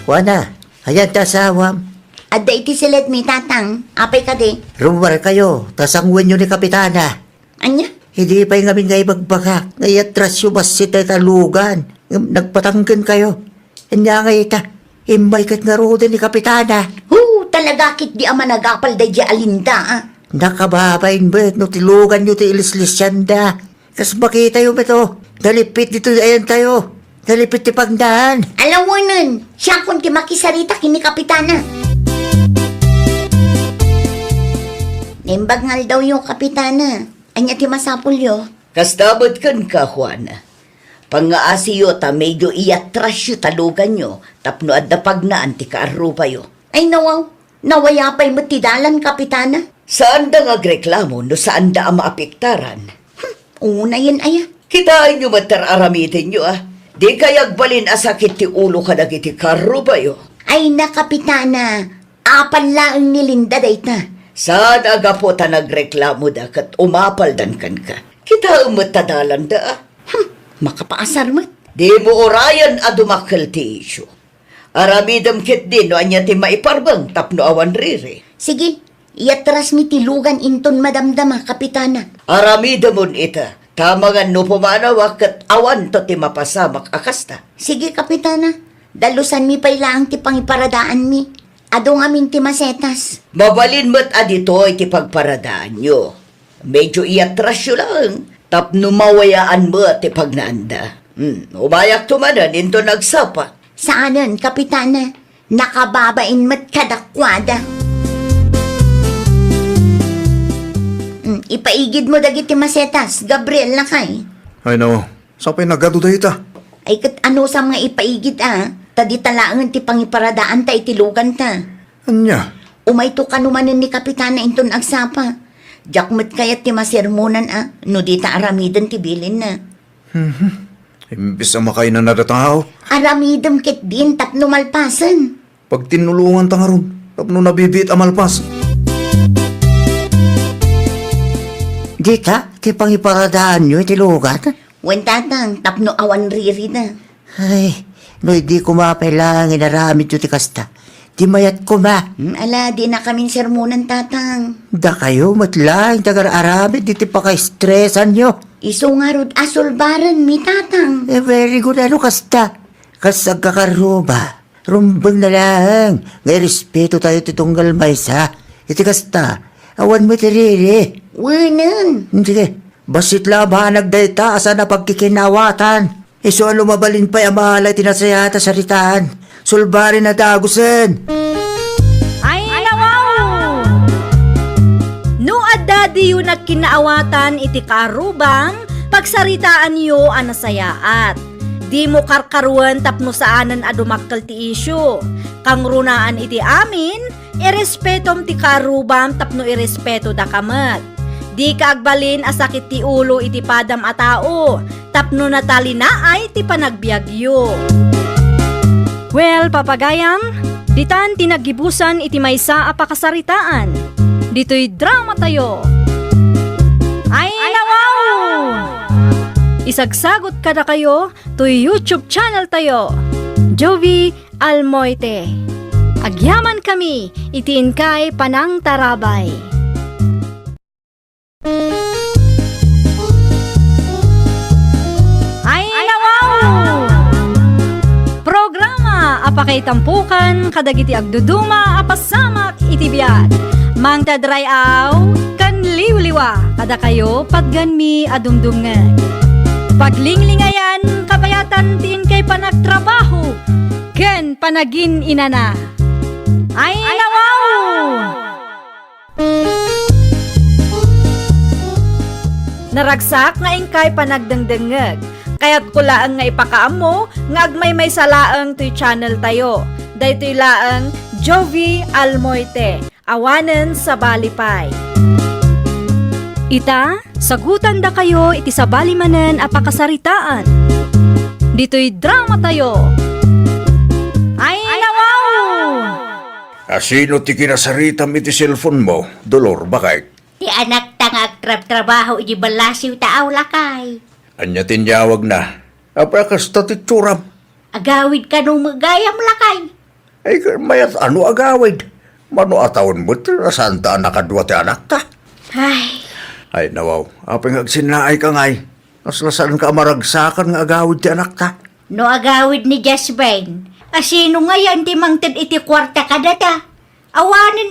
Wana, ayan tasawam. Aday ti silet mi tatang, apay ka di. Rumar kayo, tasangwan nyo ni Kapitana. Anya? Hindi pa yung kami nga ibagbaka. Ngayat trasyo basi tayo talugan. Nagpatanggan kayo. Kanya nga ita, imay kat nga roda ni Kapitana. Talaga kit di ama nagapal day alinda Nakababain ba, no tilugan nyo ti ilislisyanda. Kas makita yung ito, dalipit dito ayan tayo. Dalipit ti pagdaan. Alawanan, siya kung ti makisarita kini Kapitana. Nimbag daw yung Kapitana. Anya ti masapul yo. Kastabot kan ka, Juana. Pangaasiyo ta medyo iyatrasyo talugan nyo. Tapno adda pagnaan ti kaarupa yo. Ay nawaw, nawayapay matidalan Kapitana. Saan da nga agreklamo no saan da ang maapektaran? Una yan aya. Kitaan nyo matararamitin nyo Di kayag balin asakit ti ulo ka dagiti karuba yo. Ay na Kapitana, apal lang ni Linda dayta. Saan aga po ta nagreklamo da kat umapaldan kan ka? Kita umatadalan da makapaasar mat. Di mo orayan adumakal ti isyo. Aramidam kit din no anya ti maiparbang tapno awan riri. Sige, iatras mi tilugan inton madamdama, Kapitana. Aramidamon ita. Tamangan no pumanawak kat awan to ti mapasamak akasta. Sige, Kapitana. Dalusan mi pailaang ti pangiparadaan mi. Adong amin ti masetas. Mabalin mo't aditoy ti pagparadaan nyo. Medyo iatras yun lang. Tapno mawayaan mo ti pagnaanda. Umayak tumanan into nagsapa. Saanan, Kapitana? Nakababain mo't kadakwada. Ipaigid mo dagiti masetas, Gabriel na kay. Ay no, sapay nagado da ita. Ay kat ano sa mga ipaigid Tadi talaangan ti pangiparadaan ta itilugan ta. Anya? Umayto kanumanan ni Kapitana inton agsapa. Jakmet kayat ti masermonan no di ta aramidan ti bilin na. Imbis ang makay na nadatao. Aramidam kit din tapno malpasan. Pag tinulungan ta nga ron, tapno nabibit amalpas. Di ka, ti pangiparadaan nyo itilugan. Wen tatang tapno awan riri na. Ay, no di ko mapailangan inaramid yun ti kasta. Di mayat ko ma. Ala, di na kaming sermonan tatang. Da kayo matlang tagar-aramid di ti paka-stressan nyo. Iso nga rod asolbaran mi tatang. Very good ano kasta. Kasag kakaruba. Rumbang na lang. Ngay respeto tayo ti tunggal maysa. Iti kasta, awan mo ti riri. Wanan. Sige, basit laban nagdayta asa na pagkikinawatan. Iso ang lumabalin pa'y amahalay tinasayata sa ritaan. Sulbari na dagusen. Ay, nawaw! No adda di yun nagkinaawatan iti karubang, pagsaritaan yo anasayaat. Di mo karkaruan tapno saanan adumakkel ti isyu. Kang runaan iti amin, irespetom ti karubam tapno irespeto da kamat. Di ka agbalin asakit ti ulo iti padam a tao, tapno natali na ay ti panagbiagyo. Well, papagayam, Ditan tinagibusan iti maysa a pakasaritaan. Dito'y drama tayo. Ay nawaw! Isagsagot kada kayo to YouTube channel tayo. Jovi Almoite. Agyaman kami, itiin kay Panang Tarabay. Ay nawaw! Programa apakay tampukan kadagiti agduduma apasamak iti biag. Mang tadray aw kan liwliwa kada kayo pagganmi adumdumngan. Paglinglingayan kapayatan tiin kay panagtrabaho ken panagin inana. Ay nawaw! Naragsak nga ingkay panagdengdengeg. Kaya't kulaang nga ipakaamo nga agmay may salaang to'y channel tayo. Daytoy laang Jovi Almoite. Awanen sa Balipay. Ita, sagutan da kayo iti sa balimanen a pakasaritaan. Dito'y drama tayo. Ay nawaw! Asino ti kinasaritam iti cellphone mo? Dolor, bakit? Ti anak tangag trabaho iti balasiw taaw lakay. Anya tinyawag na. Apakas tatitsuram. Agawid ka nung magayam lakay. Ay, mayat ano agawid? Mano atawon mo, santa nakadwa ti anak ta? Ay, Ay, nawaw. Apeng agsinaay ka ngay. Naslasan ka maragsakan nga agawid ti anak ta? no agawid ni Jasmine. Asino ngayon ti mangtid iti kwarta kadata? Awanin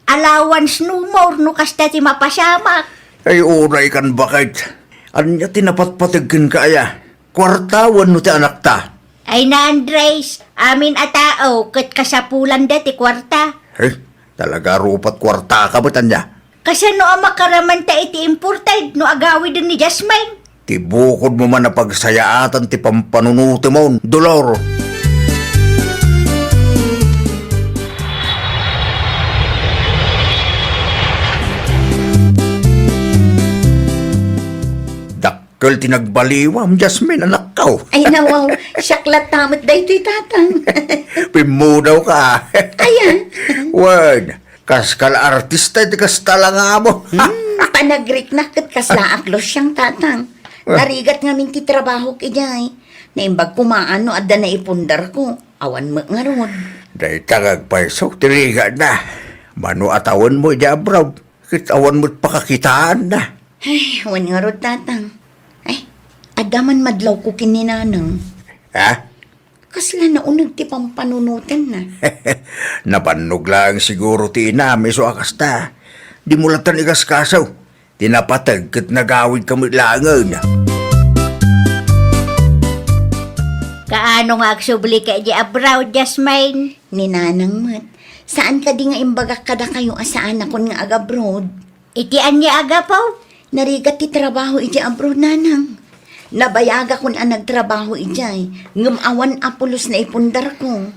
allowance no more no kasta ti mapasamak. Ay, unay kan bakit? Anya tinapatpatigin ka aya? Kwartawan no ti anak ta? Ay na Andres, amin atao kat kasapulan da ti kwarta. Eh, talaga rupat kwarta ka ba tanya? Kasano ang makaraman ta iti imported no agawid ni Jasmine? Tibukod mo man na pagsayaatan ti pampanunuti mo, Dolor. Dakkel tinagbaliwam, Jasmine, anak ka. Ay nawaw, syaklat tamot daytoy tatang. Pimudaw ka. Ayan. Wag, kas kala artista, iti kas talanga mo. Panagrik na kat kasla aklos siyang tatang. Narigat nga minti trabaho kajay. Naimbag kumaano at na ipundar ko. Awan mo nga ron. Day tagag paisok, tiriga na. Mano atawan mo, Jabraw. Kitawan mo't pakakitaan na. Ay, awan nga ron tatang. Ay, adaman madlaw ko kininanang. Ha? Kasla na unag ti pampanunutan na. Napanog lang siguro ti inami so akasta. Di mo latan ikaskasaw. Tinapatag kat nagawid kami langan. Kaano nga agsubli ka di abraw, Jasmine? Ninanang mat, saan ka di nga imbaga kada kayo asaan akon nga agabroad? Itian niya agapaw? Narigat ti trabaho iti abroad nanang. Nabayaga kun ang nagtrabaho ijay. Ngumawan apulos na ipundar ko.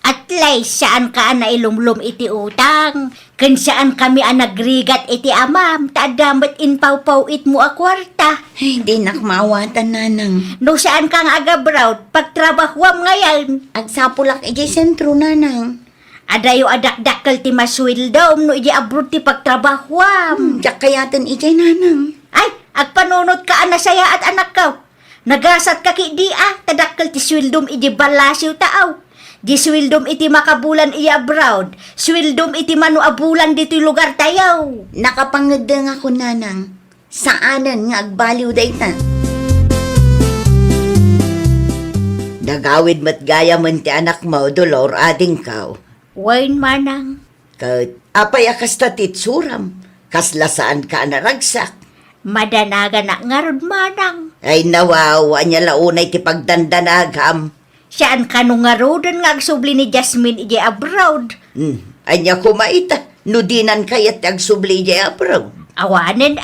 At least saan ka na ilumlum iti utang? Kan saan kami nagrigat iti amam? Taadamat inpaw-paw it mo a kwarta. Ay, di nakmawatan nanang. No saan ka nga agabraw? Pagtrabahuam ngayon. Agsapulak ijay sentro nanang. Adayo adakdakkel ti maswildom no iji abroad ti pagtrabahuam. Diyak kayatin ijay nanang. Ay, agpanunod ka saya at anak ka. Nagasat ka ki di tadakkel ti swildom iji balasiw taaw. Di swildom iti makabulan iya abroad. Swildom iti manuabulan dito lugar tayaw. Nakapangedeng ako nanang. Saanan nga agbaliw dayta. Nagawid mat gaya man ti anak mo, Dolor, ading kaw. Wain manang. Kat, apay akas tatit suram. Kaslasaan ka naragsak. Madanaga na ngarod manang. Ay nawawa niya launay ti pagdandanagam. Saan ka nung ngarodan nga agsubli ni Jasmine iji abroad? Anya kumaita. Nudinan kayat agsubli niya abroad. Awanen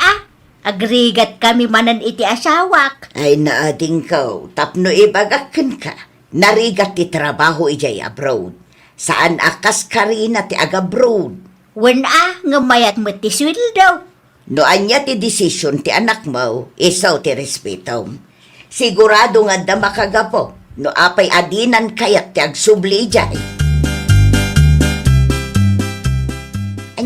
agrigat kami manan iti asawak. Ay naading kaw, tapno ibagakin ka. Narigat ti trabaho ijay abroad. Saan akas ka rin na ti agabroad? Wen ngamayat mo ti sweldo. No anya ti desisyon ti anak mo, isaw ti respeto. Sigurado nga da makagapo, no apay adinan kayat ti agsubli ijay.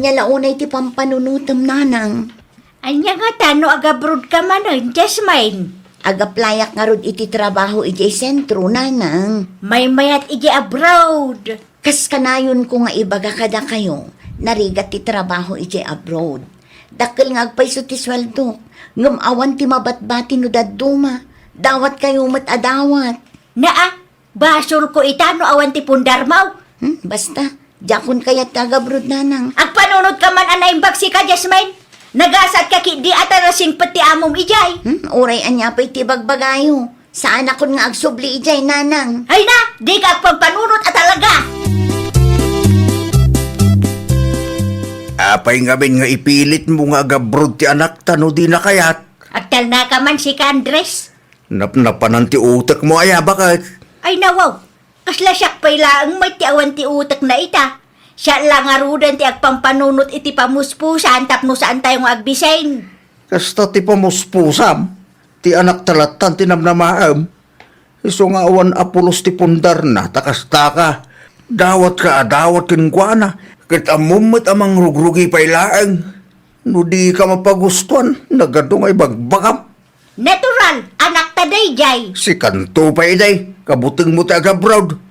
Anya launay ti pampanunutom nanang. Anya nga tano agabrod ka man, Jasmine. Agaplayak nga rod iti trabaho iti sentro nanang. May mayat iji abroad. Kas kanayon ko nga ibaga kada kayo, narigat ti trabaho iti abroad. Dakkel nga agpayso ti sweldo, ngam awan ti mabatbati no dadduma. Dawat kayo matadawat. Naa, basol ko itano awan ti pundarmaw. Basta, jakon kayat tagabrod nanang. Agpanunod ka man anay baksi ka, Jasmine. Nagasat ka kidi at arasing pati amom ijay. Uray anya pa'y ti bagbagayo. Saan akon nga agsubli ijay nanang. Ay na, di ka agpagpanunod at talaga. Apay nga ben nga ipilit mo nga agabrod ti anak tano di na kayat. Agtal na ka man si ka, Andres. Napnapanan ti utak mo aya bakit? Ay nawaw, kasla siyak pa'y laang may ti awan ti utak na ita. Siya lang arudan ti agpampanunot iti pamuspusan tapno saan tayong agbisain. Kasta ti pamuspusam, ti anak talatan ti namnamaam. Iso nga awan apulos ti pundar na, takasta ka. Dawat ka, dawat kinkwana. Kat amumot amang rugrugi pailaang. No di ka mapagustuhan, nagadong ay bagbakam. Natural, anak taday jay. Si kanto pa iday, kabuting mo ti agabrod.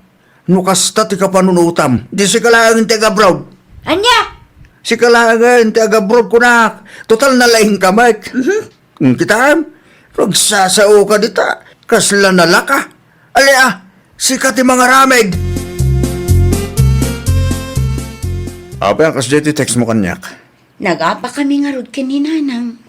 No kasta ti kapanunutam, di si kalaangin ti agabrod. Anya? Si kalaangin ti agabrod kunak, total na laing kamat. Kita, nagsasao ka dita, kasla nalaka. Alia, sikat ti mga ramid. Apa ang kasdya ti text mo kanyak? Nagapa kami nga rod kaninanang.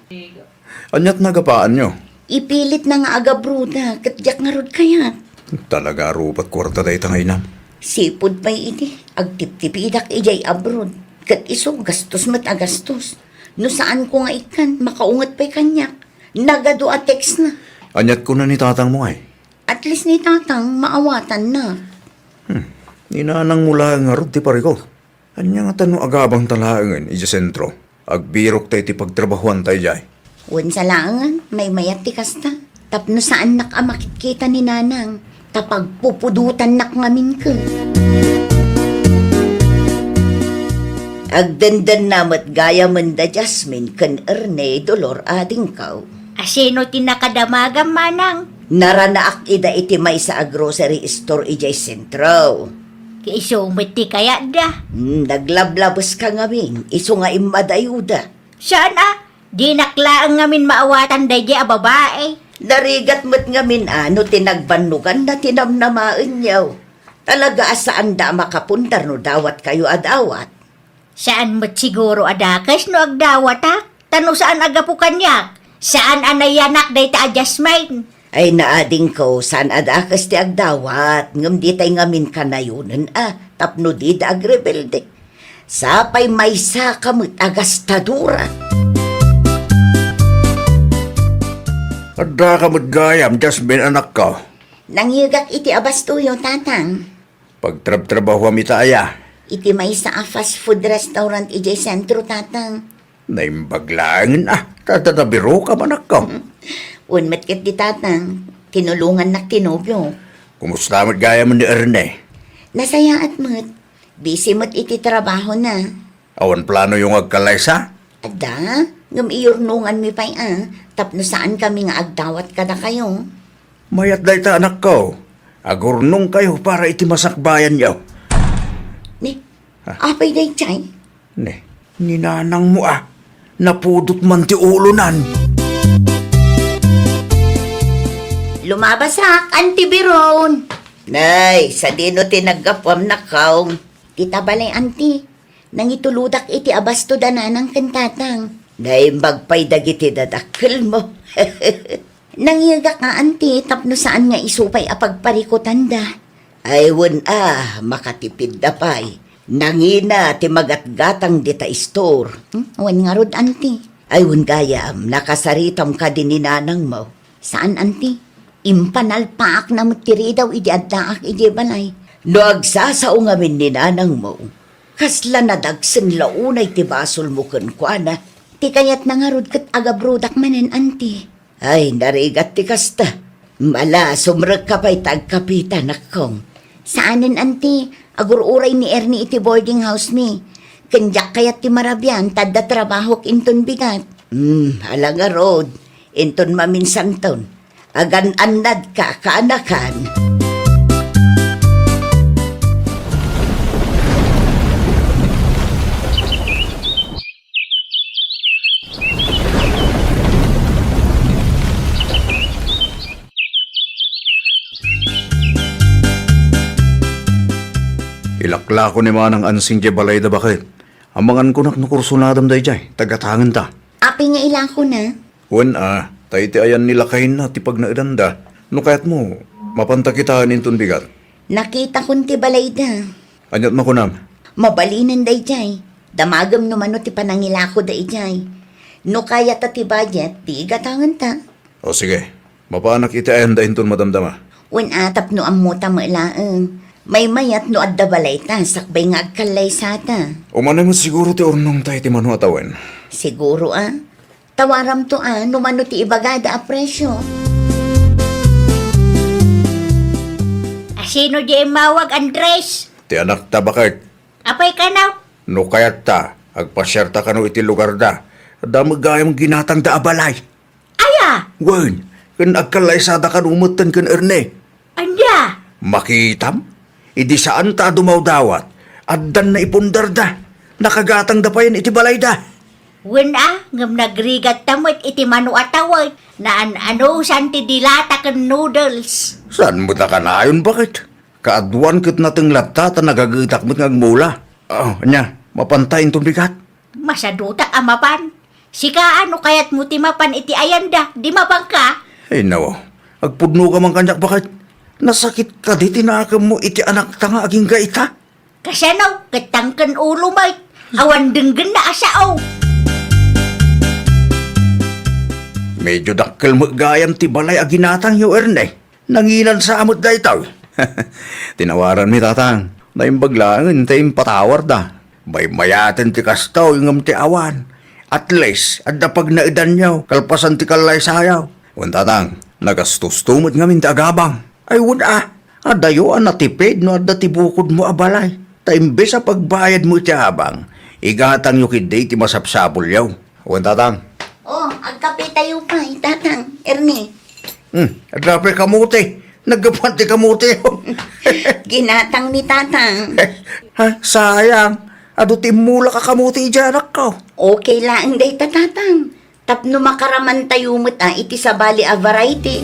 Anyat nagapaan nyo? Ipilit na nga agabruda, katjak nga rod kayat. Talaga rupat kwarta day tangay na. Sipod pa'y iti, agtip-tipidak ijay abroad. Kat iso, gastos mat agastos. No saan ko nga ikan, makaungat pa'y kanyak. Nagado at text na. Anyat ko na ni tatang mo ay. At least ni tatang, maawatan na. Ninanang mula nga rod ti pariko. Anya nga tanong agabang talaangan, ija sentro. Agbirok tayo ti pagtrabahuan tayo jay. Wan sa laangan, may mayat ti kasta. Tapno saan nakamakikita ni nanang. Tapag pupudutan nak ngamin ka. Agdandan namat gaya man da Jasmine kan erne dolor ading kaw. Asino tinakadamagam manang? Naranaak ida iti may sa grocery store ijay sentro. Kiisumiti kaya da. Naglablabas ka ngamin, iso nga imadayuda. Saan di naklaang ngamin maawatan dahi a babae. Darigat mo't ngamin ano tinagbanugan na tinamnamaan niyaw. Talaga asaan da makapundar no dawat kayo adawat. Saan mo't siguro adakas no agdawat ha? Tano saan agapu kanyak? Saan anayanak dahi ta Jasmine? Ay naading ko saan adakas ti agdawat. Ngam di tay ngamin kanayunan tapno di da agrebelde. Sapay may sakamot agastadura. Ada ka magayam, Jasmine anak ko. Nangyugak iti abastuyo tatang. Pagtrab-trabaho mi taaya. Iti may sa fast food restaurant ijay sentro tatang. Naimbaglaangin tatabiro ka manak ko. Unmat kat di tatang. Tinulungan nak tinobyo. Kumusta magayam ni Erne? Nasaya at mo't. Busy mo't iti trabaho na. Awan plano yung agkalaysa? Ada, ngam iurnungan mi pa'y tapno saan kami nga agdawat kada kayo. Mayat day ta anak ko. Agurnong kayo para iti masakbayan yaw. Ni, apay day chay? Ne, ninanang mo napudot man ti ulunan. Lumabasak, Auntie Biron. Nay, sa dino tinagapwam na kaong. Tita balay, Auntie. Nangituludak iti abasto dananang kantatang. Naimbag pa'y dagiti dadakkel mo. Nangyagak nga, Auntie, tapno saan nga isupay apagparikutan da. Ay, makatipid da pa'y. Nangina, ti magatgatang dita store. Wan nga rod, Auntie. Ay, gayam, nakasaritam ka din ni nanang mo. Saan, Auntie? Impanalpaak na mutiri daw idi addaak idi balay. No agsasao ngamin ni nanang mo. Kasla na dagsen launay ti basol mo kuana. Ti kayat nangarod kat agabrodak manen, Auntie. Ay, narigat ti kasta. Mala, sumrag ka pa'y tagkapitan akong. Saanin, Auntie? Agururay ni Ernie iti boarding house mi. Kanyak kayat ti marabyan, tadda trabahok inton bigat. Halaga road, inton maminsan ton. Agan anad ka kaanakan. Ilakla ko ni manang ansing je balay da bakit. Amangan ko naknukursunadam day jay, tagatangan ta. Api nga ilang ko na. Wen tayo ti ayan nila kain na ti pag naidanda. No kayat mo, mapanta kita nintun bigat. Nakita ko ti balay da. Anyat makunam. Mabalinan day jay. Damagam naman no ti panangila ko day jay. No kaya ta ti budget, ti gatangan ta. O sige, mapanak iti ayan da intun madamdama. Wen atap no amuta mo ilaang. May mayat no adda balay ta, sakbay nga agkalay sa ta. Umanay mo siguro ti ornong tayo ti manu atawen. Siguro tawaram to numano ti ibagada a presyo. Sino di mawag, Andres? Ti anak ta bakit. Apay ka na? No kayat ta, agpasyerta ka no iti lugar da. Damagayang ginatang da abalay. Aya! Wen, kan agkalay sa da kan umutan kan erne. Anya! Makitam? Idi saan ta dumaw dawat? Addan na ipundar da. Nakagatang da pa yan iti balay da. Wen ngam nagrigat tamot iti manu atawag na ano santi dilata kan noodles. Saan mo ta ka na ayon bakit? Kaadwan kit nateng lapta ta nagagitak mo't ngagmula. Anya, mapantayin tong bigat. Masaduta amapan. Sika ano kayat mo timapan iti ayanda, di mabangka? Ay nawa, agpudno ka man kanyak bakit? Nasakit ka di tinakam mo iti anak ta nga aging gaita. Kasanaw, katangkan ulo may. Awan denggen na asaaw. Medyo dakkel mo gayam ti balay aginatang yu erne. Nanginan sa amot da itaw. Tinawaran mi tatang. Naimbaglangan tayong patawar da. May mayaten ti kastaw yung ti awan. At least, adda pag naidan niyaw, kalpasan ti kalay sayaw. Wan tatang, nagastustumot ngamin ti agabang. Ay wala, adayo natipid no adda ti bukod mo abalay. Taimbe sa pagbayad mo ti habang, igatang yu kiday ti masapsapol yaw. Wan tatang. Oh, agkape tayo pa, tatang, Ernie. Adrape kamuti. Nagkapanti kamuti. Ginatang ni tatang. Sayang. Ado timula ka kamuti dyan ako. Okay lang day tatang. Tapno makaraman tayo mo't iti sa bali a variety.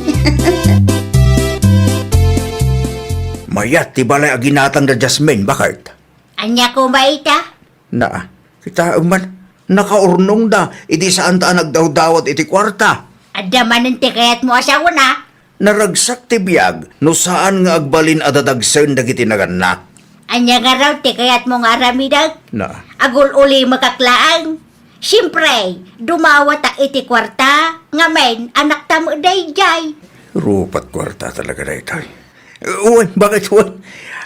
Mayat, ti balay aginatang da Jasmine, bakit? Anya ko maita? Na, kita man, nakaurnong da, iti saan ta nagdaw-dawat iti kwarta. Adda manan ti kayat mo asawa na? Naragsak ti biyag, no saan nga agbalin adadagsen dagiti naganak. Anya nga raw ti kayat mo nga aramidag? Na, Agul uli makaklaan. Siyempre, dumawat ak iti kwarta, nga men, anak tamo dayjay. rupat kwarta talaga na ito. Uy, bakit uy?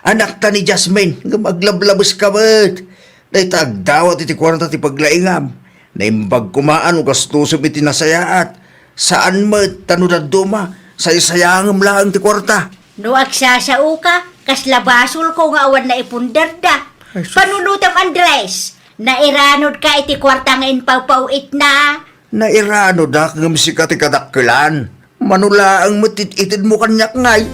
Anak ta ni Jasmine, maglablabas ka ba't? Dahil tagdawat iti kwarta ti paglaingam. Naimbag kumaan o gastusom iti nasayaat. Saan mo tanunad duma? Say-sayangam lang ti kwarta. No agsasao ka, kaslabasol ko nga awan na ipundar da. Panunutam Andres, nairanod ka iti kwarta nga inpawpawit na. Nairano dak ngam si kati kadakkelan. Manula ang matititid mo kanyak ngay.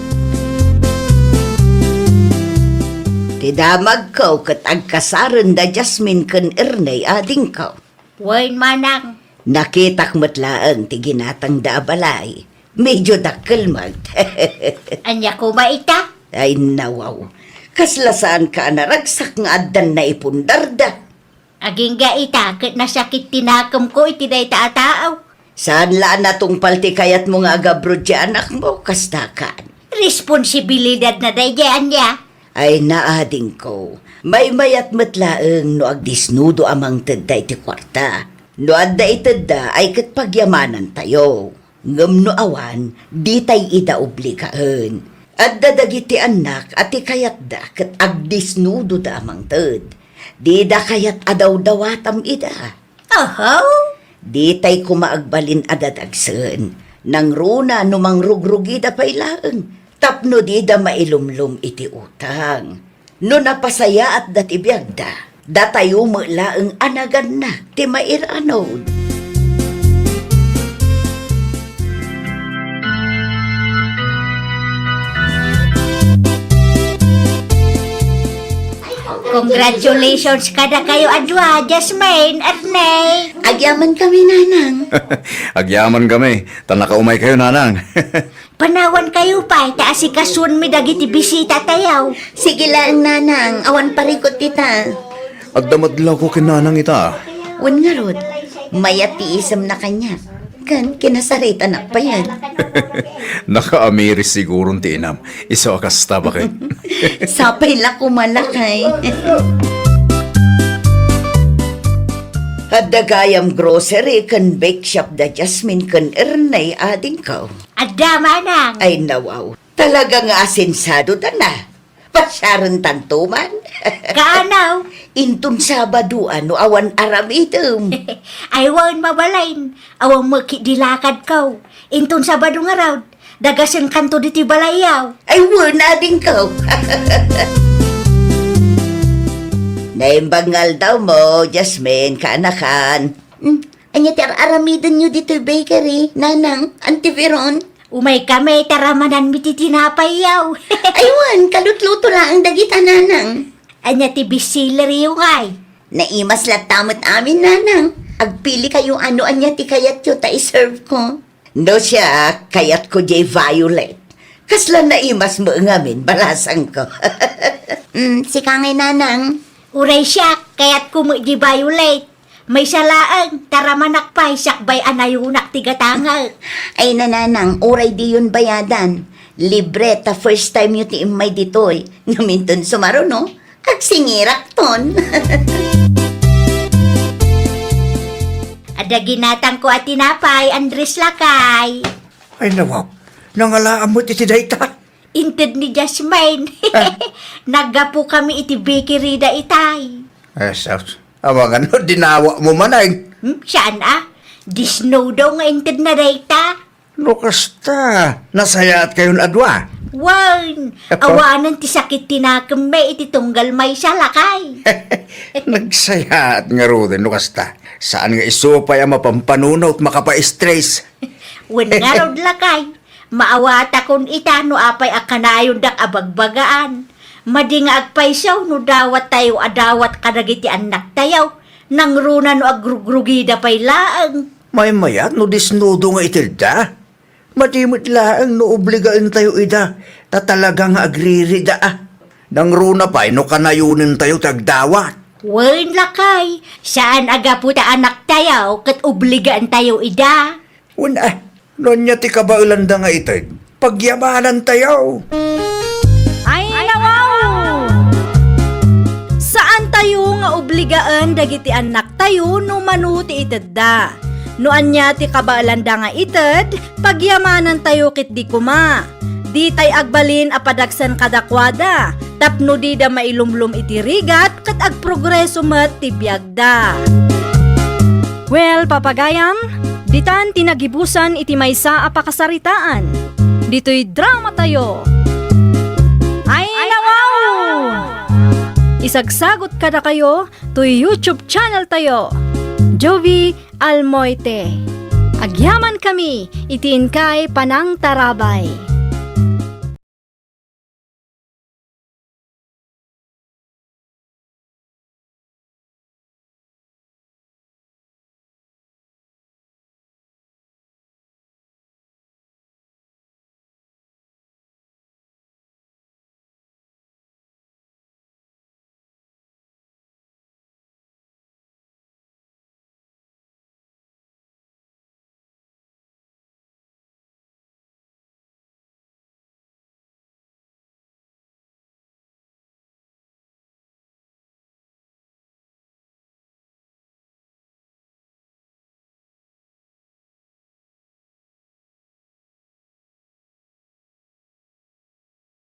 Tidamag ko kat agkasaran da Jasmine kan Ernay ading ko. Wain manang, Nakitak matlaang ti ginatang da balay. Medyo dakkel mag. anya ko maita? Ay nawaw. Kaslasaan ka naragsak nga addan na ipundar da. Aging gaita, kat nasakit tinakam ko iti day taataaw. Saan laan natong palti kayat mo nga agabrod di anak mo, kastakan? Responsibilidad na dayaan niya. Ay naading ko. May mayat matlaang no agdisnudo amang tedday ti kwarta. No adda itedda ay kat pagyamanan tayo. Ngam no awan, di tay ida obligaen. Adda dagiti anak at kayat da kat agdisnudo da amang ted. Di da kayat adaw-dawatam ida. Oho? Di tay kumaagbalin adadagsen. Nang runa no mangrugrugid da pailaan. Tapno di da mailumlum iti utang. No napasaya at datibiyag da. Datayo mo laang anagan na, ti mairanod. Congratulations kada kayo adwa, Jasmine, Arnay. Agyaman kami, nanang. Agyaman kami. Tanakaumay kayo, nanang. Panawan kayo pa, taasikasun mi dagiti bisita tayaw. Sige lang, nanang. Awan parikot tita. Agdamadlaw ko kinanang ita. Wan nga rod, mayati isam na kanya. Kan, kinasarit anak pa yan. Naka-amiris sigurong tinam. Iso akasta ba kay? Sapay la kumalakay. Hadagayam grocery kan bake shop da Jasmine kan Ernay ading ko. Adda manang. Ay nawaw, talagang asinsado da na. Pasyaran tantuman. Kaanaw. Intun Sabado ano awan aram item. Aywan mabalain. Awang makidilakad ko. Inton Sabado nga raw. Dagasan kanto diti balayaw. Ay wala din ko. Naimbangal daw mo, Jasmine, kaanakan. Anya ti aramidan nyo dito bakery, nanang, Auntie Veron. Umay kami taramanan mi ti tinapayaw. Aywan, kalutluto lang ang dagita, nanang. Anya ti bisillery yung ay. Naimas latamot amin, nanang. Agpili kayo ano anya ti kayat yo ta iserve ko. No siya, kayat ko jay violet. Kasla naimas mo ngamin, balasang ko. Si kangay, nanang. Uray siya, kaya't kumo di violet. May salaang, taramanak pa, sakbay anayunak tigatangal. Ay nananang, oray di yun bayadan. Libre ta first time yu ti imay ditoy. Ngaminton sumaro, no? Agsingirak ton. Ada ginatang ko at tinapay, Andres Lakay. Ay nawaw, nangalaan mo iti dayta. Inted ni Jasmine. Naggapo kami iti bakery da itay. Ay, sus. Awangan no, dinawa mo man ay. Saan ah? Disno daw nga inted na dayta. Lukasta, nasayaat kayon adwa. Wan, awanan ti sakit tinakame iti tunggal may salakay. Nagsayaat nga rodin, lukasta. Saan nga isupay ang mapampanunaw at makapa-stress? Wan nga raw lakay. Maawata kon ita no apay akanayon dak abagbagaan. Madi nga agpaysaw no dawat tayo adawat kadagiti anak tayaw. Nang runa no agrugrugida pay laang. May mayat no disnudo nga itilda. Madimit laang no obligaan tayo ida. Tatalaga nga agririda ah. Nang runa pa'y no kanayunin tayo tagdawat. Wan lakay, saan aga po ta anak tayaw kat obligaan tayo ida? Una, nonya ti kabaulanda nga itid. Pagyamanan tayo. Ay, nawaw! Saan tayo nga obligaan dagiti anak tayo no manuti itedda? No anya ti kabaalanda nga ited, pagyamanan tayo kit di kuma. Di tay agbalin apadagsan kadakwada, tapno di da mailumlum iti rigat kat agprogreso met ti biagda. Well, papagayam, ditan tinagibusan iti maysa a pakasaritaan. Dito'y drama tayo. Ay, nawaw! Isagsagot kada kayo to YouTube channel tayo. Jovi Almoite. Agyaman kami, itiin kay Panang Tarabay.